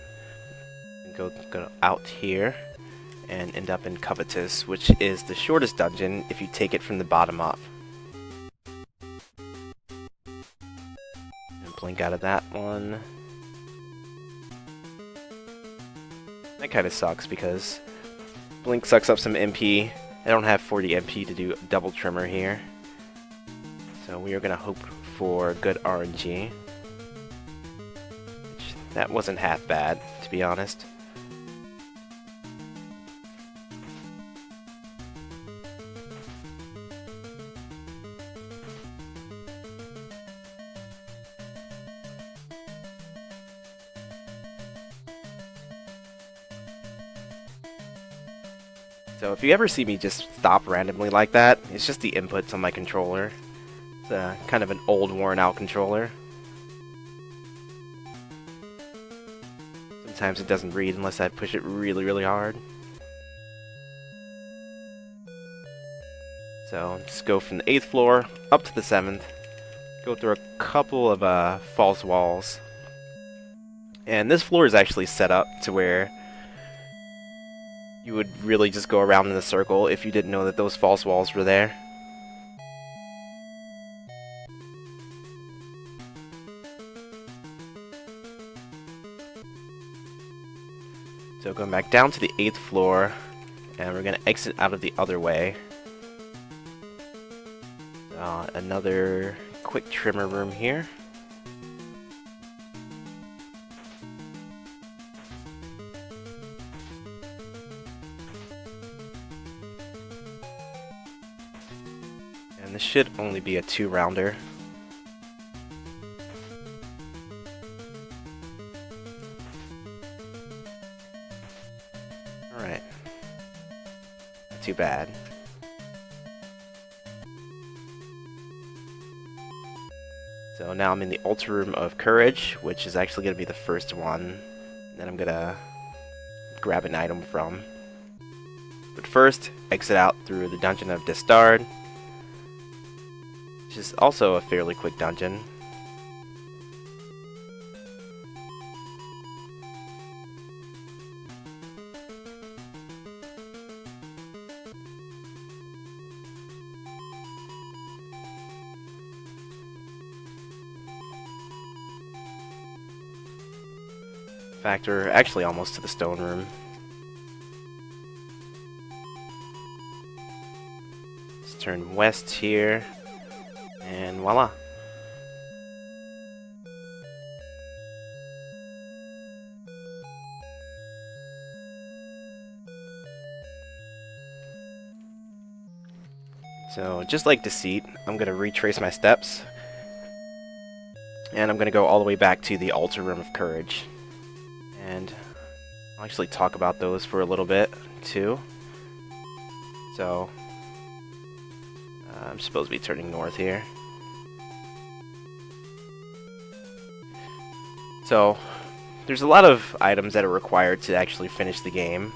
And go out here and end up in Covetous, which is the shortest dungeon if you take it from the bottom up. And blink out of that one. That kind of sucks because Blink sucks up some MP. I don't have 40 MP to do double trimmer here. So we are going to hope for good RNG. Which, that wasn't half bad, to be honest. So if you ever see me just stop randomly like that, it's just the inputs on my controller. It's kind of an old, worn-out controller. Sometimes it doesn't read unless I push it really, really hard. So just go from the 8th floor up to the 7th. Go through a couple of false walls. And this floor is actually set up to where you would really just go around in a circle if you didn't know that those false walls were there. So going back down to the 8th floor, and we're going to exit out of the other way. Another quick trimmer room here. And this should only be a 2-rounder. Alright. Not too bad. So now I'm in the Ultima Room of Courage, which is actually going to be the first one that I'm going to grab an item from. But first, exit out through the Dungeon of Distard, which is also a fairly quick dungeon. In fact, we're actually almost to the stone room. Let's turn west here, and voila. So, just like Deceit, I'm going to retrace my steps, and I'm going to go all the way back to the Ultima Room of Courage. And I'll actually talk about those for a little bit, too. So, I'm supposed to be turning north here. So, there's a lot of items that are required to actually finish the game.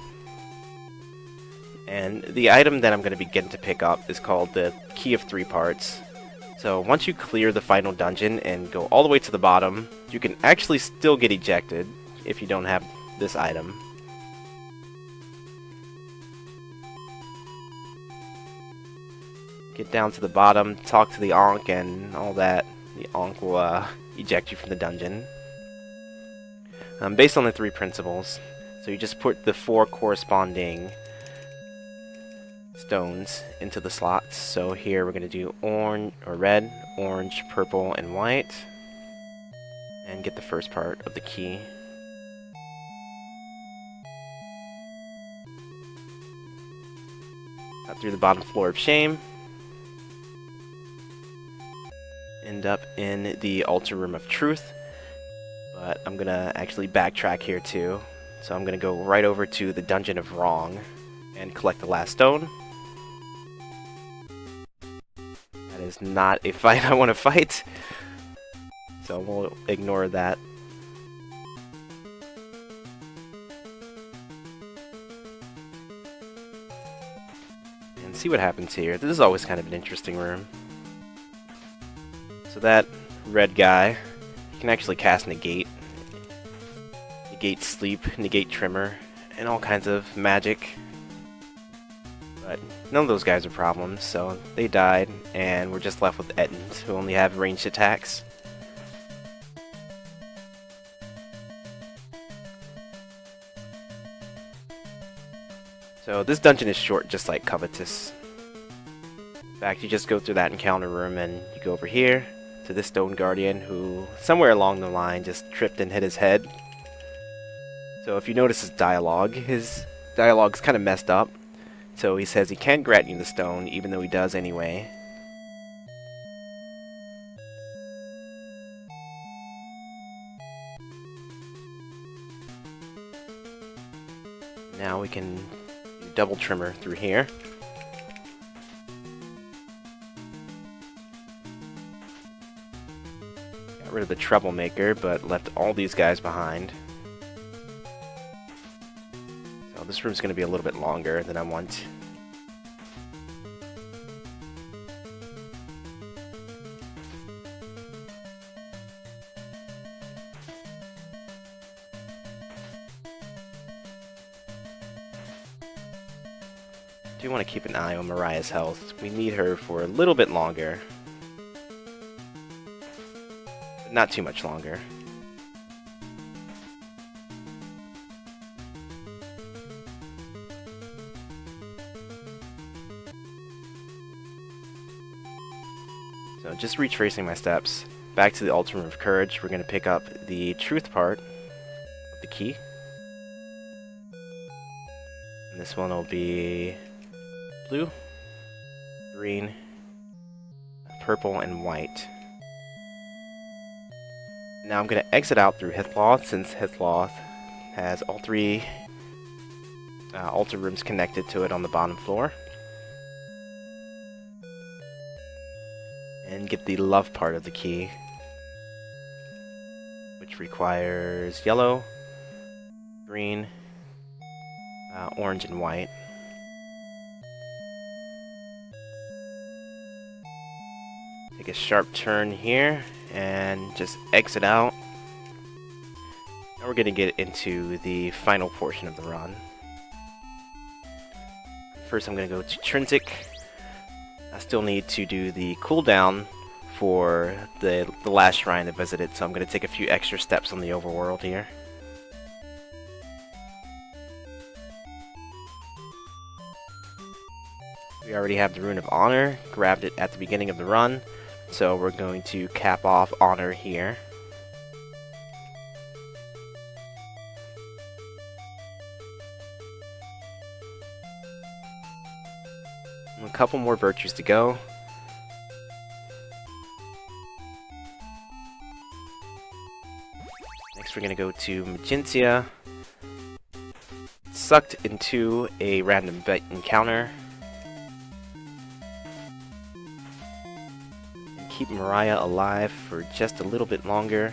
And the item that I'm going to begin to pick up is called the Key of 3 Parts. So, once you clear the final dungeon and go all the way to the bottom, you can actually still get ejected if you don't have this item. Get down to the bottom, talk to the Ankh and all that. The Ankh will eject you from the dungeon. Based on the 3 principles. So you just put the 4 corresponding stones into the slots. So here we're going to do orange or red, orange, purple, and white. And get the first part of the key. Out through the bottom floor of Shame. End up in the Ultima Room of Truth. But I'm gonna actually backtrack here too. So I'm gonna go right over to the Dungeon of Wrong and collect the last stone. That is not a fight I want to fight. So we'll ignore that. And see what happens here. This is always kind of an interesting room. So that red guy, you can actually cast Negate. Negate Sleep, Negate Tremor, and all kinds of magic. But none of those guys are problems, so they died, and we're just left with Ettins, who only have ranged attacks. So this dungeon is short, just like Covetous. In fact, you just go through that encounter room, and you go over here to this Stone Guardian, who somewhere along the line just tripped and hit his head. So if you notice his dialogue's kind of messed up. So he says he can't grant you the stone, even though he does anyway. Now we can do double trimmer through here. Got rid of the troublemaker, but left all these guys behind. So this room's going to be a little bit longer than I want. I do want to keep an eye on Mariah's health. We need her for a little bit longer. But not too much longer. So just retracing my steps. Back to the Ultima of Courage. We're going to pick up the truth part of the key. And this one will be blue, green, purple, and white. Now I'm going to exit out through Hithloth, since Hithloth has all three altar rooms connected to it on the bottom floor. And get the love part of the key, which requires yellow, green, orange, and white. Take a sharp turn here and just exit out. Now we're going to get into the final portion of the run. First I'm going to go to Trinsic. I still need to do the cooldown for the last shrine I visited, so I'm going to take a few extra steps on the overworld here. We already have the Rune of Honor, grabbed it at the beginning of the run, so we're going to cap off Honor here. A couple more virtues to go. Next we're going to go to Magentia. Sucked into a random bet encounter. And keep Mariah alive for just a little bit longer.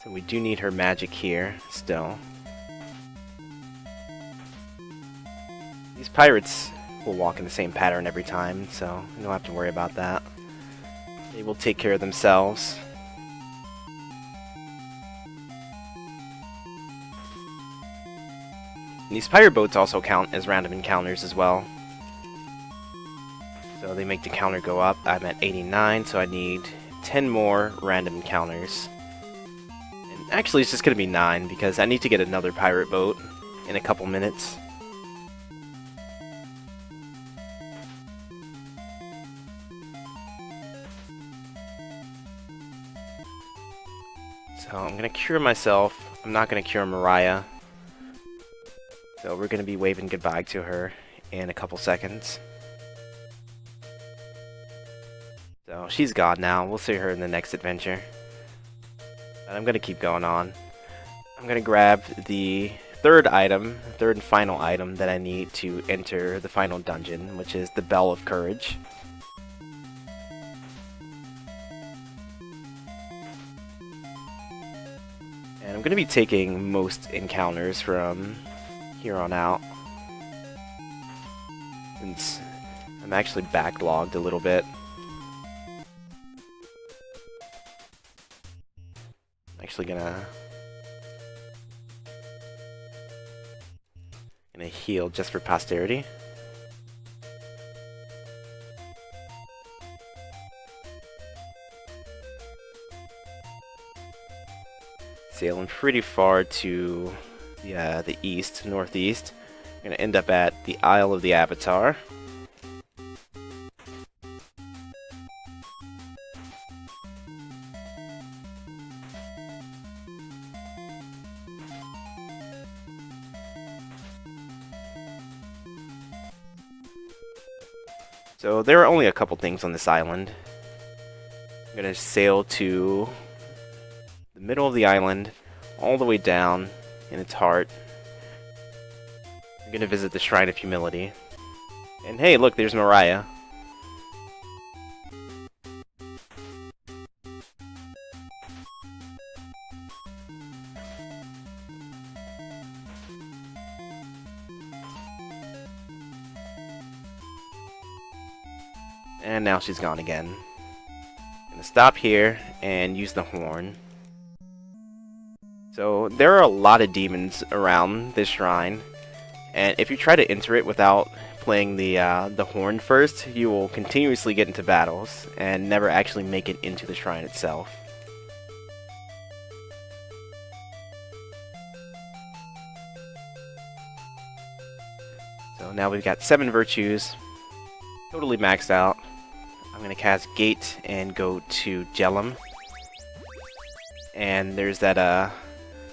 So we do need her magic here, still. These pirates will walk in the same pattern every time, so you don't have to worry about that. They will take care of themselves. And these pirate boats also count as random encounters as well. So they make the counter go up. I'm at 89, so I need 10 more random encounters. Actually, it's just going to be 9, because I need to get another pirate boat in a couple minutes. So I'm going to cure myself. I'm not going to cure Mariah. So we're going to be waving goodbye to her in a couple seconds. So she's gone now. We'll see her in the next adventure. I'm going to keep going on. I'm going to grab the third and final item that I need to enter the final dungeon, which is the Bell of Courage. And I'm going to be taking most encounters from here on out, since I'm actually backlogged a little bit. Actually gonna heal just for posterity. Sailing pretty far to the east, northeast. I'm gonna end up at the Isle of the Avatar. So there are only a couple things on this island. I'm gonna sail to the middle of the island, all the way down in its heart. I'm gonna visit the Shrine of Humility. And hey, look, there's Mariah. And now she's gone again. Gonna stop here and use the horn. So there are a lot of demons around this shrine, and if you try to enter it without playing the horn first, you will continuously get into battles and never actually make it into the shrine itself. So now we've got 7 virtues, totally maxed out. I'm going to cast Gate and go to Jellum. And there's that,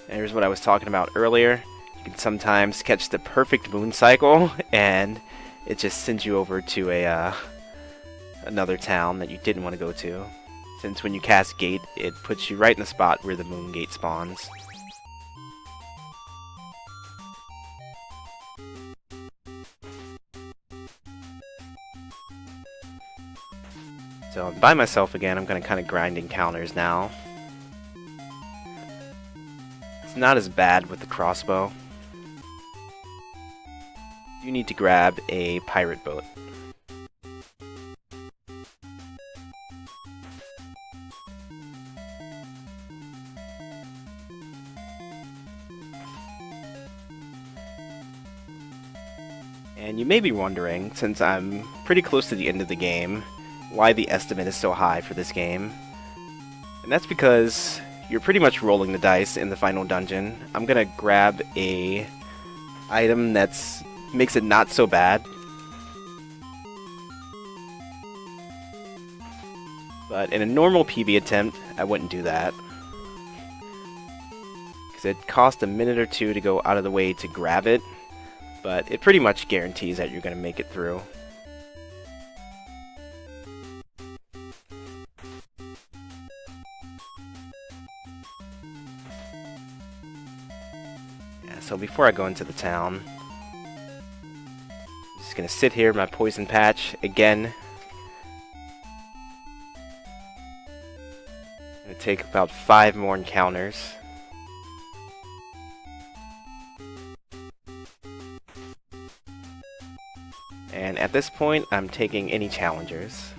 there's what I was talking about earlier. You can sometimes catch the perfect moon cycle, and it just sends you over to another town that you didn't want to go to. Since when you cast Gate, it puts you right in the spot where the moon gate spawns. So I'm by myself again. I'm going to kind of grind encounters now. It's not as bad with the crossbow. You need to grab a pirate boat. And you may be wondering, since I'm pretty close to the end of the game, why the estimate is so high for this game. And that's because you're pretty much rolling the dice in the final dungeon. I'm gonna grab a item that's makes it not so bad. But in a normal PB attempt, I wouldn't do that. Because it costs a minute or two to go out of the way to grab it, but it pretty much guarantees that you're gonna make it through. So before I go into the town, I'm just going to sit here in my poison patch again. I'm going to take about 5 more encounters. And at this point, I'm taking any challengers.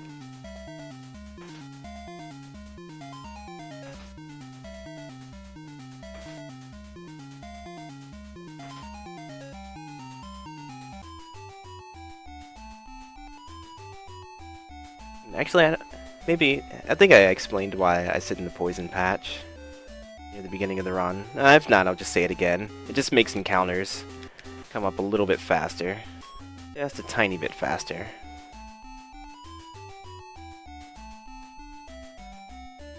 Actually, I think I explained why I sit in the poison patch near the beginning of the run. If not, I'll just say it again. It just makes encounters come up a little bit faster. Just a tiny bit faster.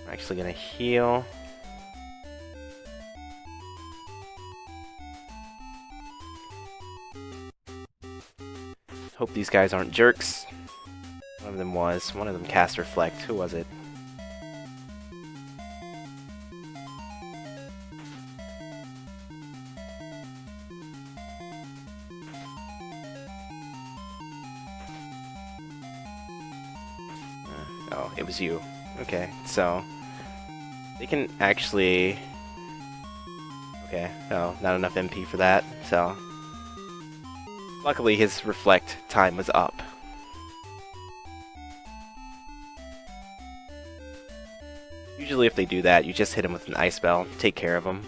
I'm actually gonna heal. Hope these guys aren't jerks. One of them was. One of them cast Reflect. Who was it? Oh, it was you. Okay, so they can actually... Okay, no, not enough MP for that, so... Luckily his Reflect time was up. Usually if they do that, you just hit him with an Ice Spell, take care of him.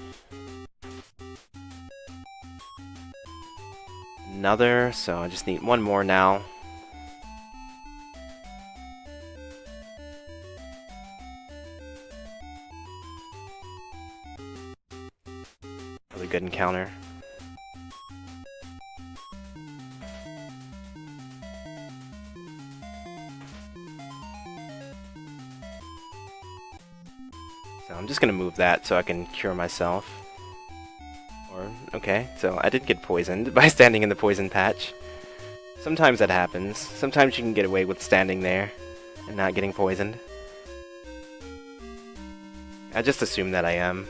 Another, so I just need one more now. Another good encounter. So I'm just gonna move that so I can cure myself. Or, okay, so I did get poisoned by standing in the poison patch. Sometimes that happens. Sometimes you can get away with standing there and not getting poisoned. I just assume that I am.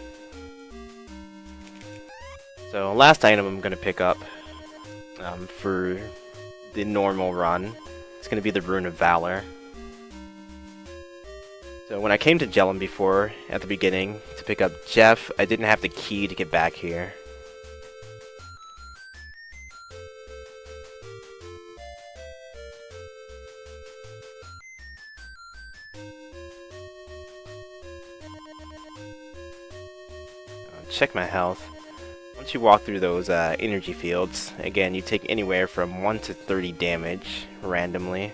So last item I'm gonna pick up for the normal run, it's gonna be the Rune of Valor. So when I came to Jellum before, at the beginning, to pick up Jeff, I didn't have the key to get back here. Check my health. Once you walk through those energy fields, again, you take anywhere from 1 to 30 damage randomly.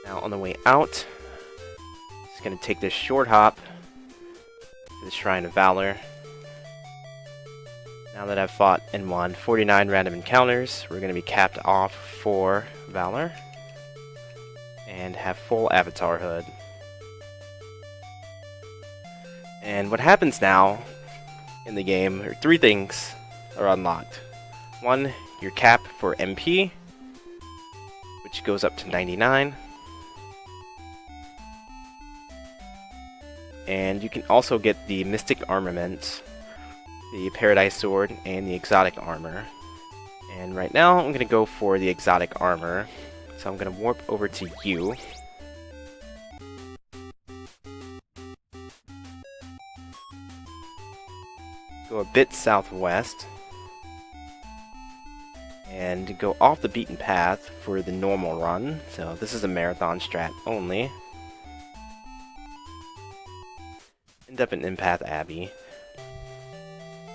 Now on the way out, just gonna take this short hop to the Shrine of Valor. Now that I've fought and won 49 random encounters, we're going to be capped off for Valor and have full avatar hood. And what happens now in the game, or 3 things are unlocked. 1, your cap for MP, which goes up to 99. And you can also get the Mystic Armament, the Paradise Sword, and the Exotic Armor. And right now, I'm going to go for the Exotic Armor. So I'm going to warp over to you. Go a bit southwest. And go off the beaten path for the normal run. So this is a marathon strat only. End up in Empath Abbey.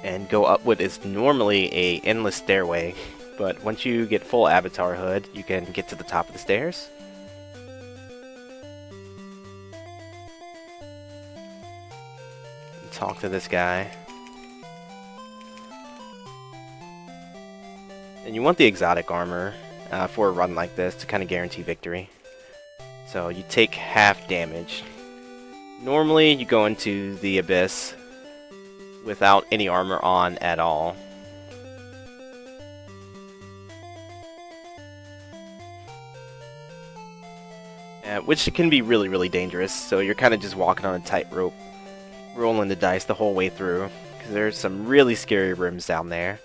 And go up what is normally a endless stairway, but once you get full avatar hood, you can get to the top of the stairs. Talk to this guy. And you want the exotic armor for a run like this to kind of guarantee victory. So you take half damage. Normally you go into the abyss without any armor on at all. Which can be really, really dangerous, so you're kind of just walking on a tightrope, rolling the dice the whole way through, because there's some really scary rooms down there.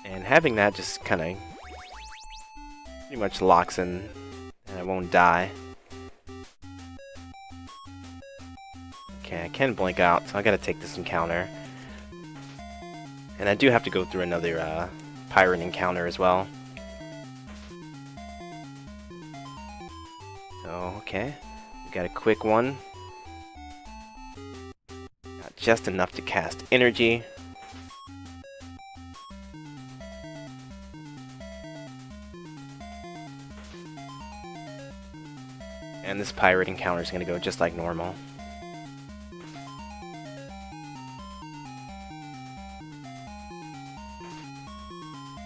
And having that just kind of pretty much locks in, and I won't die. Okay, I can blink out, so I gotta take this encounter. And I do have to go through another pirate encounter as well. So, okay, we got a quick one. Got just enough to cast energy. And this pirate encounter is going to go just like normal.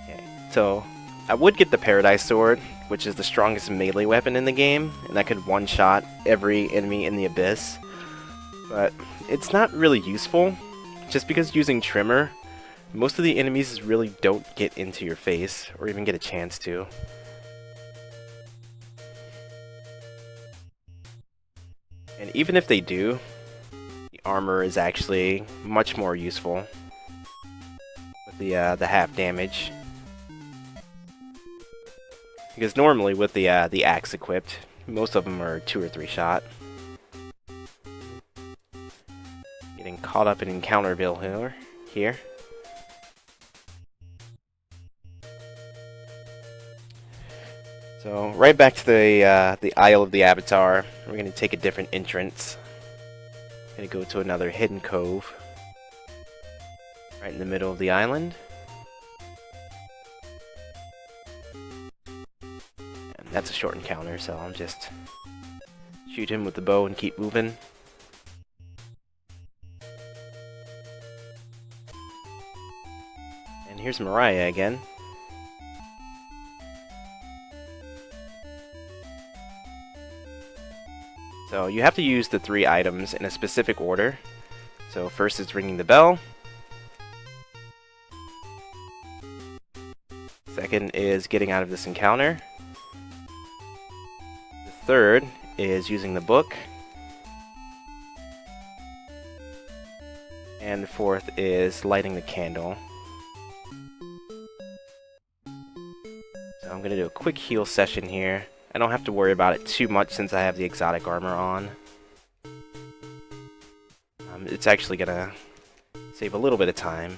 Okay, so I would get the Paradise Sword, which is the strongest melee weapon in the game, and that could one-shot every enemy in the Abyss. But it's not really useful, just because using Trimmer, most of the enemies really don't get into your face, or even get a chance to. And even if they do, the armor is actually much more useful with the half damage. Because normally with the axe equipped, most of them are 2 or 3 shot. Getting caught up in Encounterville here. So right back to the Isle of the Avatar. We're gonna take a different entrance. Gonna go to another hidden cove, right in the middle of the island. And that's a short encounter, so I'll just shoot him with the bow and keep moving. And here's Mariah again. So you have to use the 3 items in a specific order. So first is ringing the bell. Second is getting out of this encounter. The third is using the book. And the fourth is lighting the candle. So I'm going to do a quick heal session here. I don't have to worry about it too much since I have the exotic armor on. It's actually going to save a little bit of time.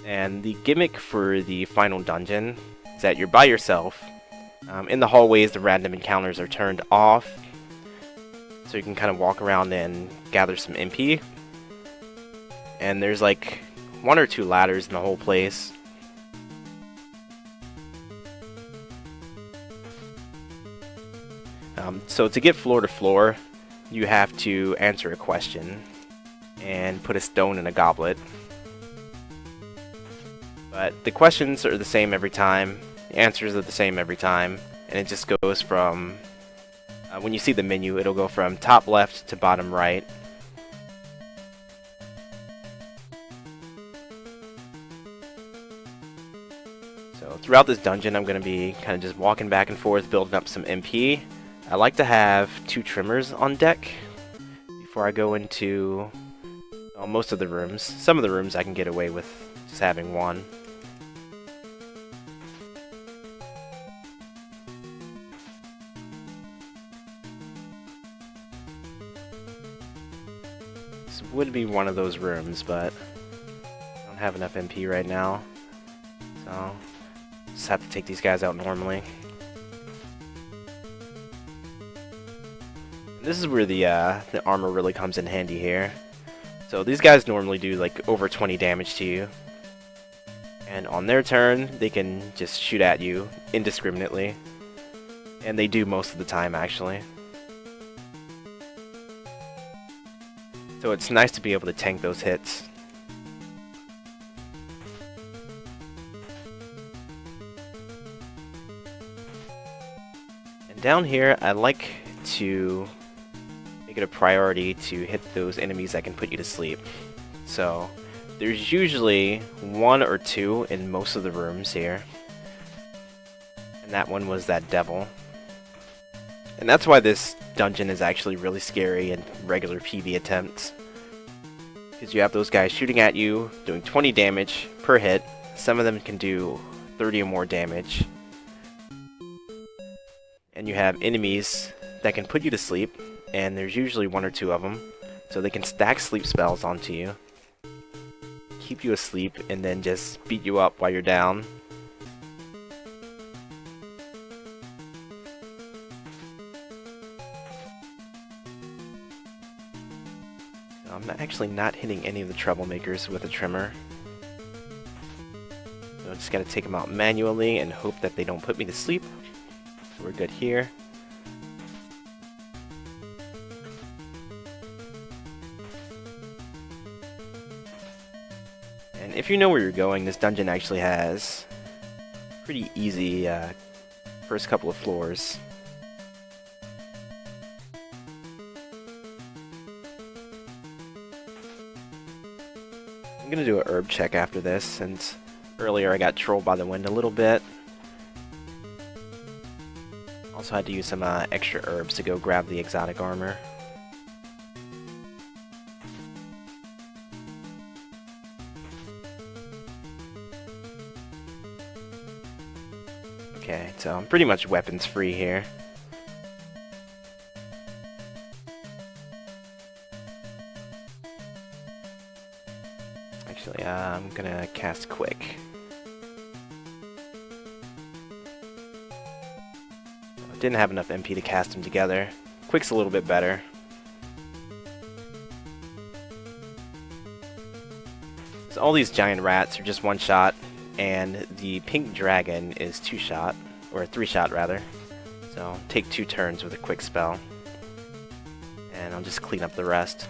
And the gimmick for the final dungeon is that you're by yourself. In the hallways, the random encounters are turned off, so you can kind of walk around and gather some MP. And there's like 1 or 2 ladders in the whole place. So to get floor to floor, you have to answer a question and put a stone in a goblet. But the questions are the same every time, the answers are the same every time, and it just goes from, when you see the menu, it'll go from top left to bottom right. So throughout this dungeon, I'm going to be kind of just walking back and forth, building up some MP. I like to have 2 trimmers on deck before I go into most of the rooms. Some of the rooms I can get away with just having 1. This would be one of those rooms, but I don't have enough MP right now, so just have to take these guys out normally. This is where the armor really comes in handy here. So these guys normally do like over 20 damage to you. And on their turn, they can just shoot at you indiscriminately. And they do most of the time, actually. So it's nice to be able to tank those hits. And down here, I like to make it a priority to hit those enemies that can put you to sleep. So there's usually 1 or 2 in most of the rooms here, and that one was that devil. And that's why this dungeon is actually really scary in regular PB attempts, because you have those guys shooting at you, doing 20 damage per hit. Some of them can do 30 or more damage, and you have enemies that can put you to sleep, and there's usually 1 or 2 of them, so they can stack sleep spells onto you, keep you asleep, and then just beat you up while you're down. So I'm actually not hitting any of the troublemakers with a trimmer, so I just gotta take them out manually and hope that they don't put me to sleep. So we're good here. And if you know where you're going, this dungeon actually has pretty easy first couple of floors. I'm gonna do a herb check after this, since earlier I got trolled by the wind a little bit. Also had to use some extra herbs to go grab the exotic armor. Okay, so I'm pretty much weapons free here. Actually, I'm gonna cast Quick. Didn't have enough MP to cast them together. Quick's a little bit better. So all these giant rats are just 1 shot, and the pink dragon is 2 shot, or 3 shot rather. So take 2 turns with a quick spell, and I'll just clean up the rest.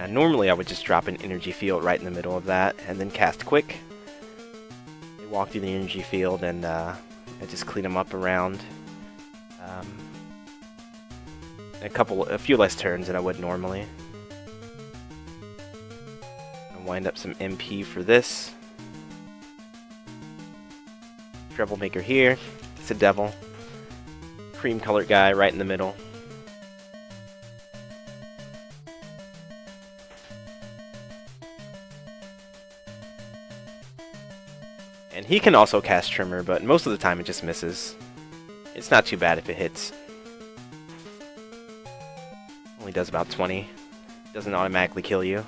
Normally I would just drop an energy field right in the middle of that and then cast quick. They walk through the energy field and I just clean them up around a few less turns than I would normally. And wind up some MP for this. Troublemaker here. It's a devil. Cream colored guy right in the middle. And he can also cast Trimmer, but most of the time it just misses. It's not too bad if it hits. Only does about 20. Doesn't automatically kill you.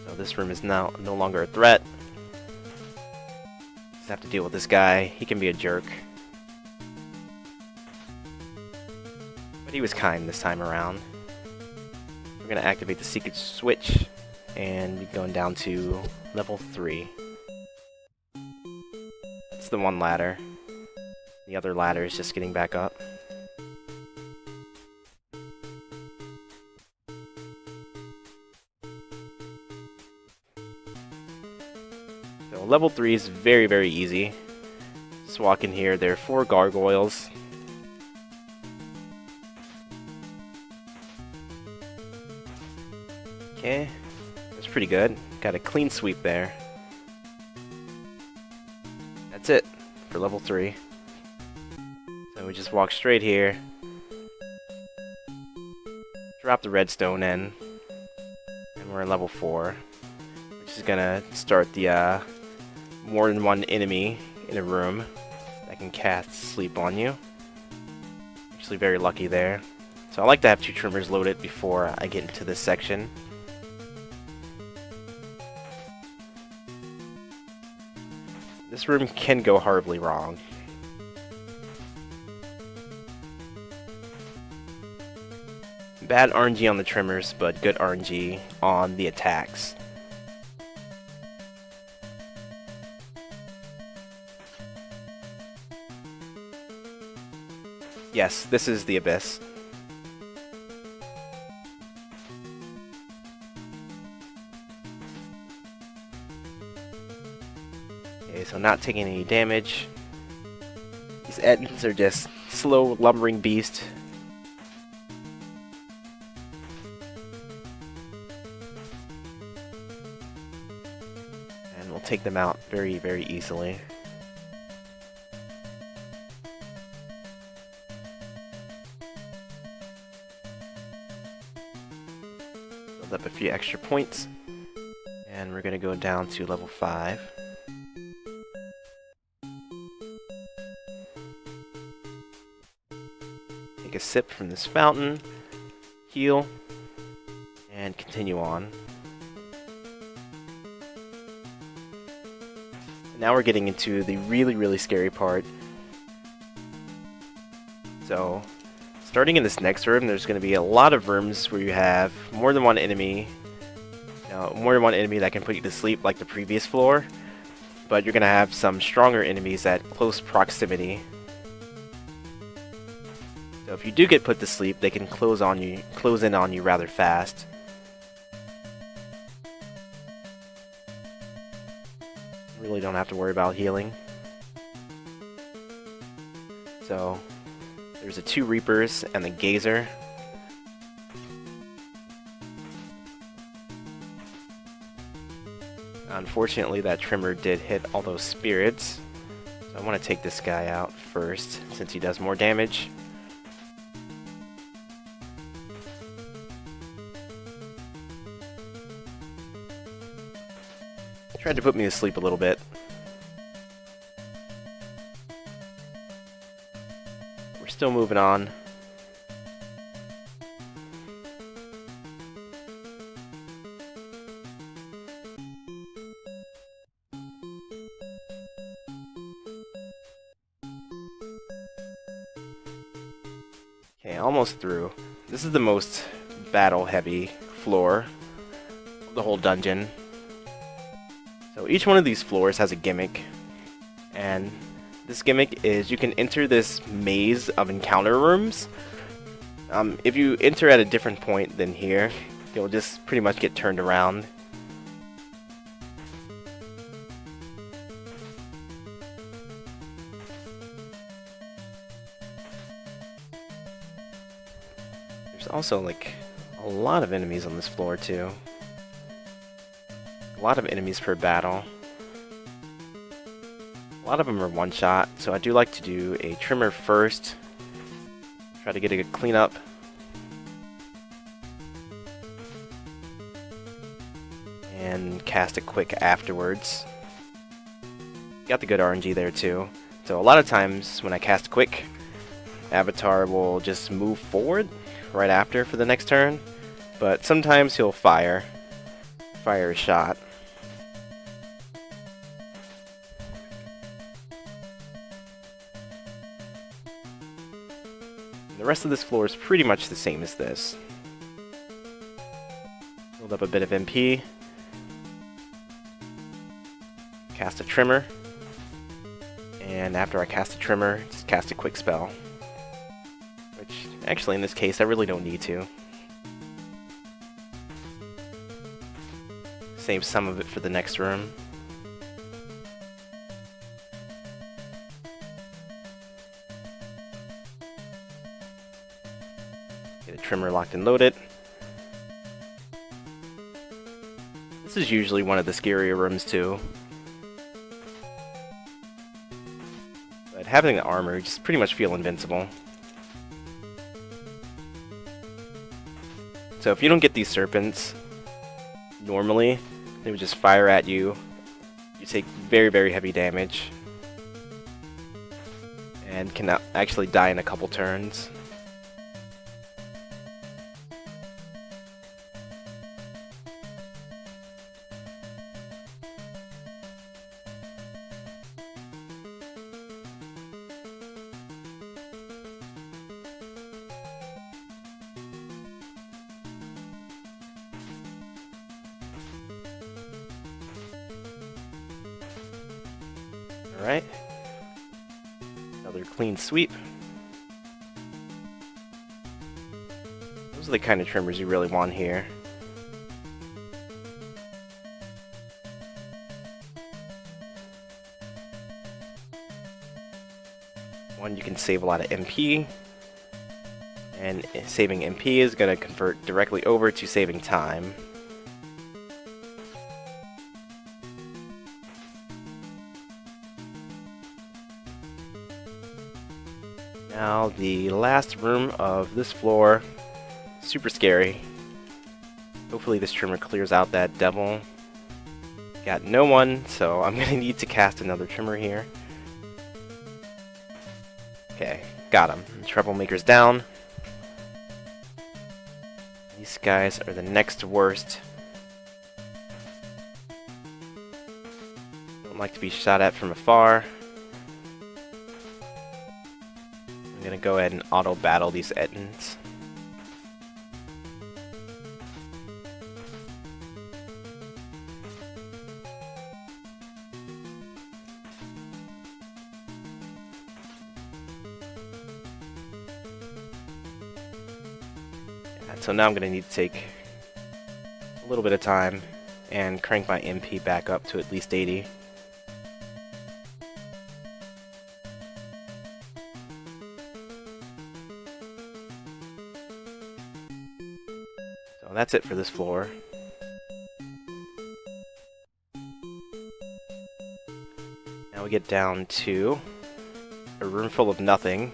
So this room is now no longer a threat. Just have to deal with this guy. He can be a jerk. But he was kind this time around. We're going to activate the secret switch. And we're going down to level 3. That's the one ladder. The other ladder is just getting back up. So level 3 is very, very easy. Just walk in here. There are 4 gargoyles. Okay. Pretty good. Got a clean sweep there. That's it for level 3. So we just walk straight here. Drop the redstone in. And we're in level 4. Which is gonna start the more than one enemy in a room that can cast sleep on you. Actually very lucky there. So I like to have 2 trimmers loaded before I get into this section. This room can go horribly wrong. Bad RNG on the trimmers, but good RNG on the attacks. Yes, this is the Abyss. Okay, so not taking any damage. These ends are just slow, lumbering beasts. And we'll take them out very, very easily. Build up a few extra points. And we're going to go down to level 5. Take a sip from this fountain, heal, and continue on. Now we're getting into the really, really scary part. So, starting in this next room, there's going to be a lot of rooms where you have more than one enemy. More than one enemy that can put you to sleep like the previous floor. But you're going to have some stronger enemies at close proximity. So if you do get put to sleep, they can close in on you rather fast. Really don't have to worry about healing. So there's the 2 Reapers and the Gazer. Unfortunately, that Trimmer did hit all those spirits. So I want to take this guy out first, since he does more damage. Tried to put me to sleep a little bit. We're still moving on. Okay, almost through. This is the most battle-heavy floor of the whole dungeon. So each one of these floors has a gimmick, and this gimmick is you can enter this maze of encounter rooms If you enter at a different point than here, you'll just pretty much get turned around. There's also like a lot of enemies on this floor too. A lot of enemies per battle. A lot of them are one shot, so I do like to do a trimmer first. Try to get a good cleanup. And cast it quick afterwards. Got the good RNG there too. So a lot of times when I cast quick, Avatar will just move forward right after for the next turn. But sometimes he'll fire a shot. The rest of this floor is pretty much the same as this. Build up a bit of MP. Cast a trimmer. And after I cast a trimmer, just cast a quick spell. Which, actually in this case, I really don't need to. Save some of it for the next room. Get a trimmer locked and loaded. This is usually one of the scarier rooms too. But having the armor, you just pretty much feel invincible. So if you don't get these serpents, normally they would just fire at you. You take very, very heavy damage. And can actually die in a couple turns. Alright. Another clean sweep. Those are the kind of trimmers you really want here. One, you can save a lot of MP. And saving MP is going to convert directly over to saving time. Now, the last room of this floor, super scary. Hopefully this trimmer clears out that devil. Got no one, so I'm gonna need to cast another trimmer here. Okay, got him. Troublemaker's down. These guys are the next worst. Don't like to be shot at from afar. I'm gonna go ahead and auto battle these Ettins. And so now I'm gonna need to take a little bit of time and crank my MP back up to at least 80. So that's it for this floor. Now we get down to a room full of nothing.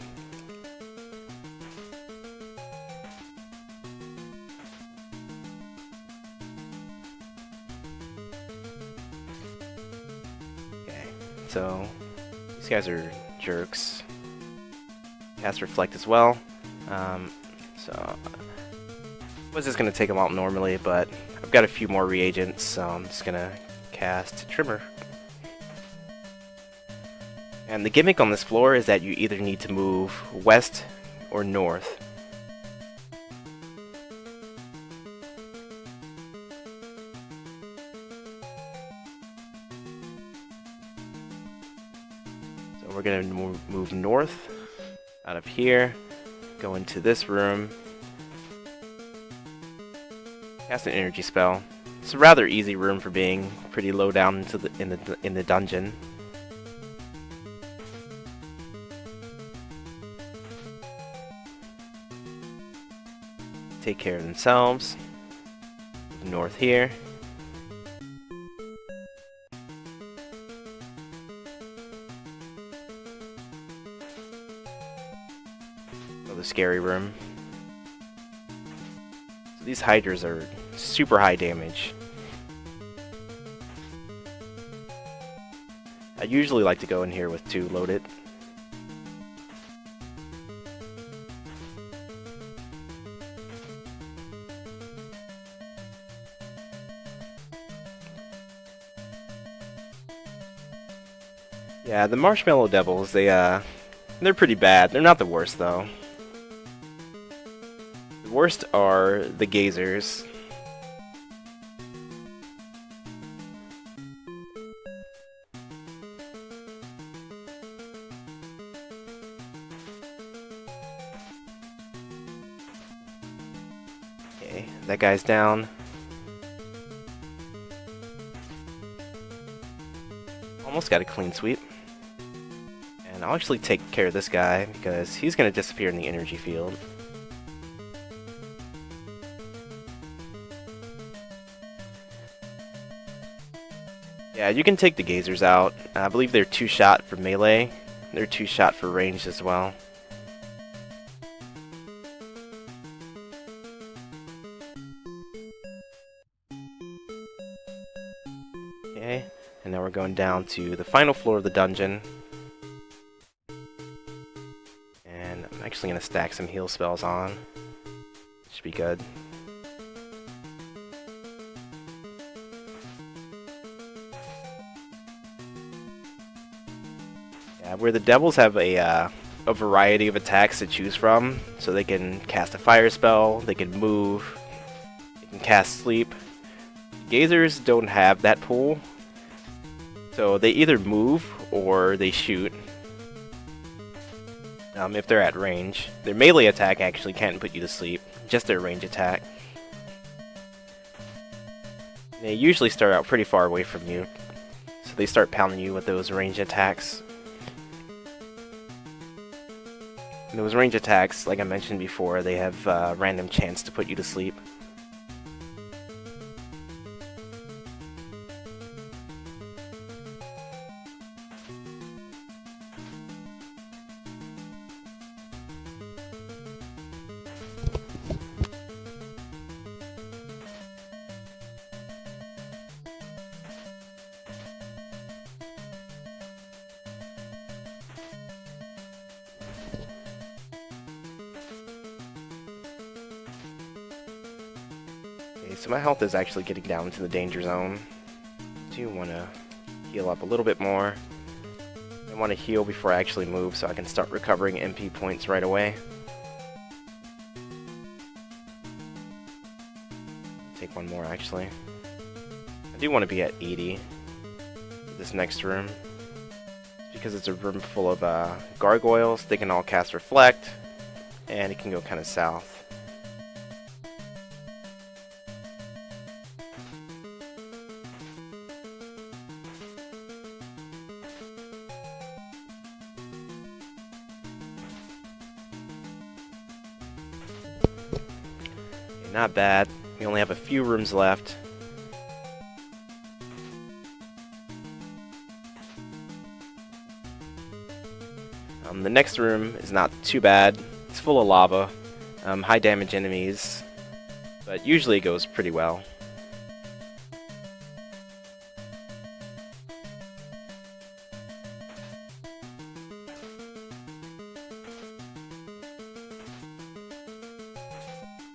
Okay, so these guys are jerks. Cast Reflect as well. So was just gonna take them out normally, but I've got a few more reagents, so I'm just gonna cast Trimmer. And the gimmick on this floor is that you either need to move west or north. So we're gonna move north out of here, Go into this room. Cast an energy spell. It's a rather easy room for being pretty low down into in the dungeon. Take care of themselves. North here. Another scary room. So these hydras are super high damage. I usually like to go in here with 2 loaded. Yeah, the Marshmallow Devils, they're pretty bad. They're not the worst, though. The worst are the Gazers. Okay, that guy's down. Almost got a clean sweep. And I'll actually take care of this guy because he's going to disappear in the energy field. Yeah, you can take the Gazers out. I believe they're 2-shot for melee. They're 2-shot for ranged as well. Okay, and now we're going down to the final floor of the dungeon. And I'm actually going to stack some heal spells on. Should be good. Yeah, where the devils have a variety of attacks to choose from, so they can cast a fire spell, they can move, they can cast sleep. Gazers don't have that pool, so they either move or they shoot. If they're at range. Their melee attack actually can't put you to sleep, just their range attack. They usually start out pretty far away from you, so they start pounding you with those range attacks. And those range attacks, like I mentioned before, they have random chance to put you to sleep. Okay, so my health is actually getting down into the danger zone. I do want to heal up a little bit more. I want to heal before I actually move so I can start recovering MP points right away. Take one more actually. I do want to be at 80 for this next room. Because it's a room full of gargoyles, they can all cast Reflect, and it can go kind of south. Not bad. We only have a few rooms left. The next room is not too bad. It's full of lava, high damage enemies, but usually it goes pretty well.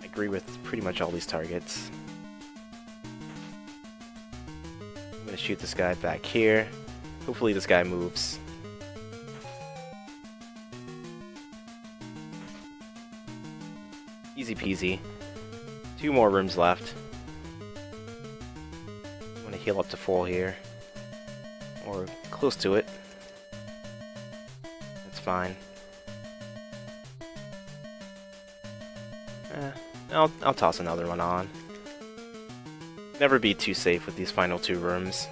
I agree with pretty much all these targets. I'm gonna shoot this guy back here. Hopefully this guy moves. Easy peasy. 2 more rooms left. I'm gonna heal up to full here. Or close to it. That's fine. I'll toss another one on. Never be too safe with these final two rooms.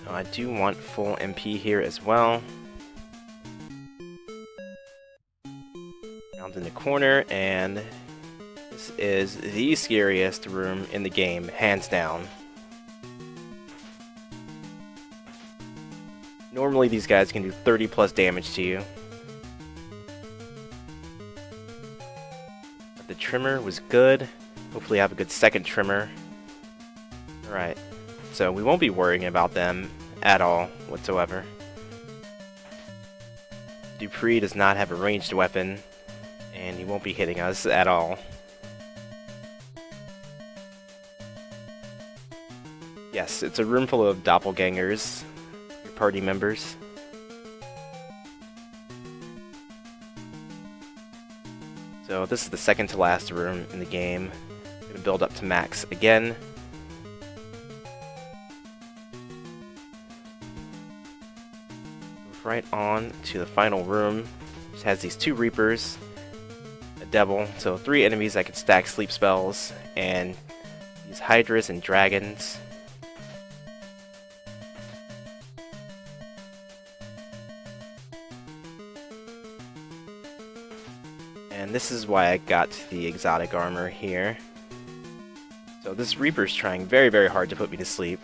So I do want full MP here as well. Round in the corner, and this is the scariest room in the game, hands down. Normally these guys can do 30 plus damage to you. But the trimmer was good. Hopefully I have a good second trimmer. Alright, so we won't be worrying about them at all whatsoever. Dupree does not have a ranged weapon, and he won't be hitting us at all. Yes, it's a room full of doppelgangers. Party members. So this is the second to last room in the game. I'm gonna build up to max again. Move right on to the final room, which has these two Reapers, a Devil, so 3 enemies I can stack sleep spells, and these Hydras and Dragons. And this is why I got the exotic armor here. So this Reaper's trying very, very hard to put me to sleep.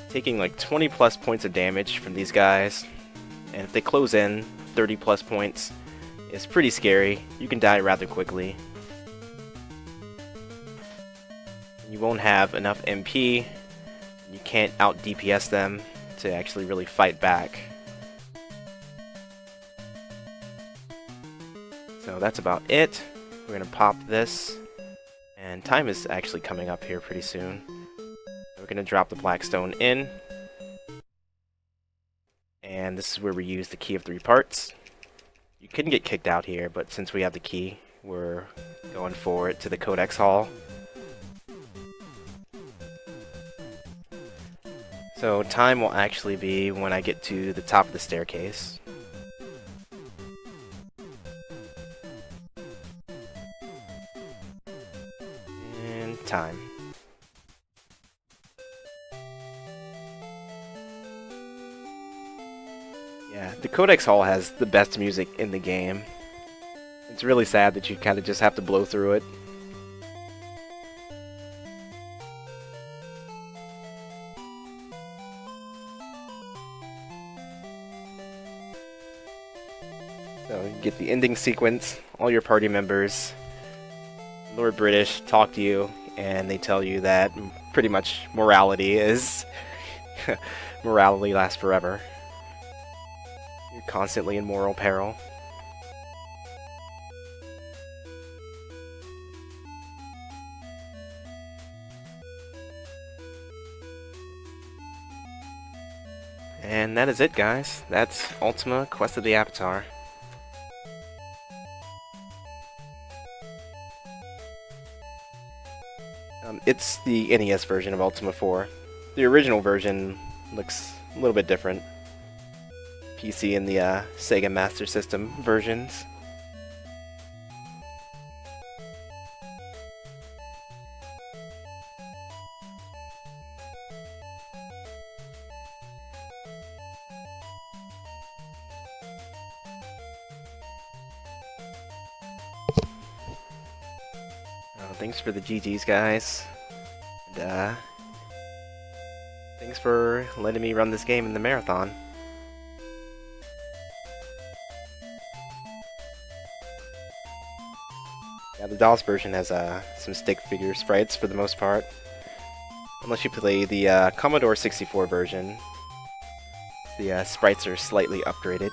Taking like 20 plus points of damage from these guys. And if they close in 30 plus points, it's pretty scary. You can die rather quickly. You won't have enough MP. You can't out DPS them to actually really fight back. So that's about it. We're gonna pop this, and time is actually coming up here pretty soon. We're gonna drop the Blackstone in, and this is where we use the key of 3 parts. You couldn't get kicked out here, but since we have the key, we're going forward to the Codex Hall. So time will actually be when I get to the top of the staircase. Time. Yeah, the Codex Hall has the best music in the game. It's really sad that you kind of just have to blow through it. So you get the ending sequence, all your party members, Lord British talk to you, and they tell you that pretty much morality is... morality lasts forever. You're constantly in moral peril. And that is it, guys. That's Ultima Quest of the Avatar. It's the NES version of Ultima 4. The original version looks a little bit different. PC and the Sega Master System versions. Thanks for the GGs, guys. And, thanks for letting me run this game in the marathon. Yeah, the DOS version has some stick figure sprites for the most part. Unless you play the Commodore 64 version, the sprites are slightly upgraded.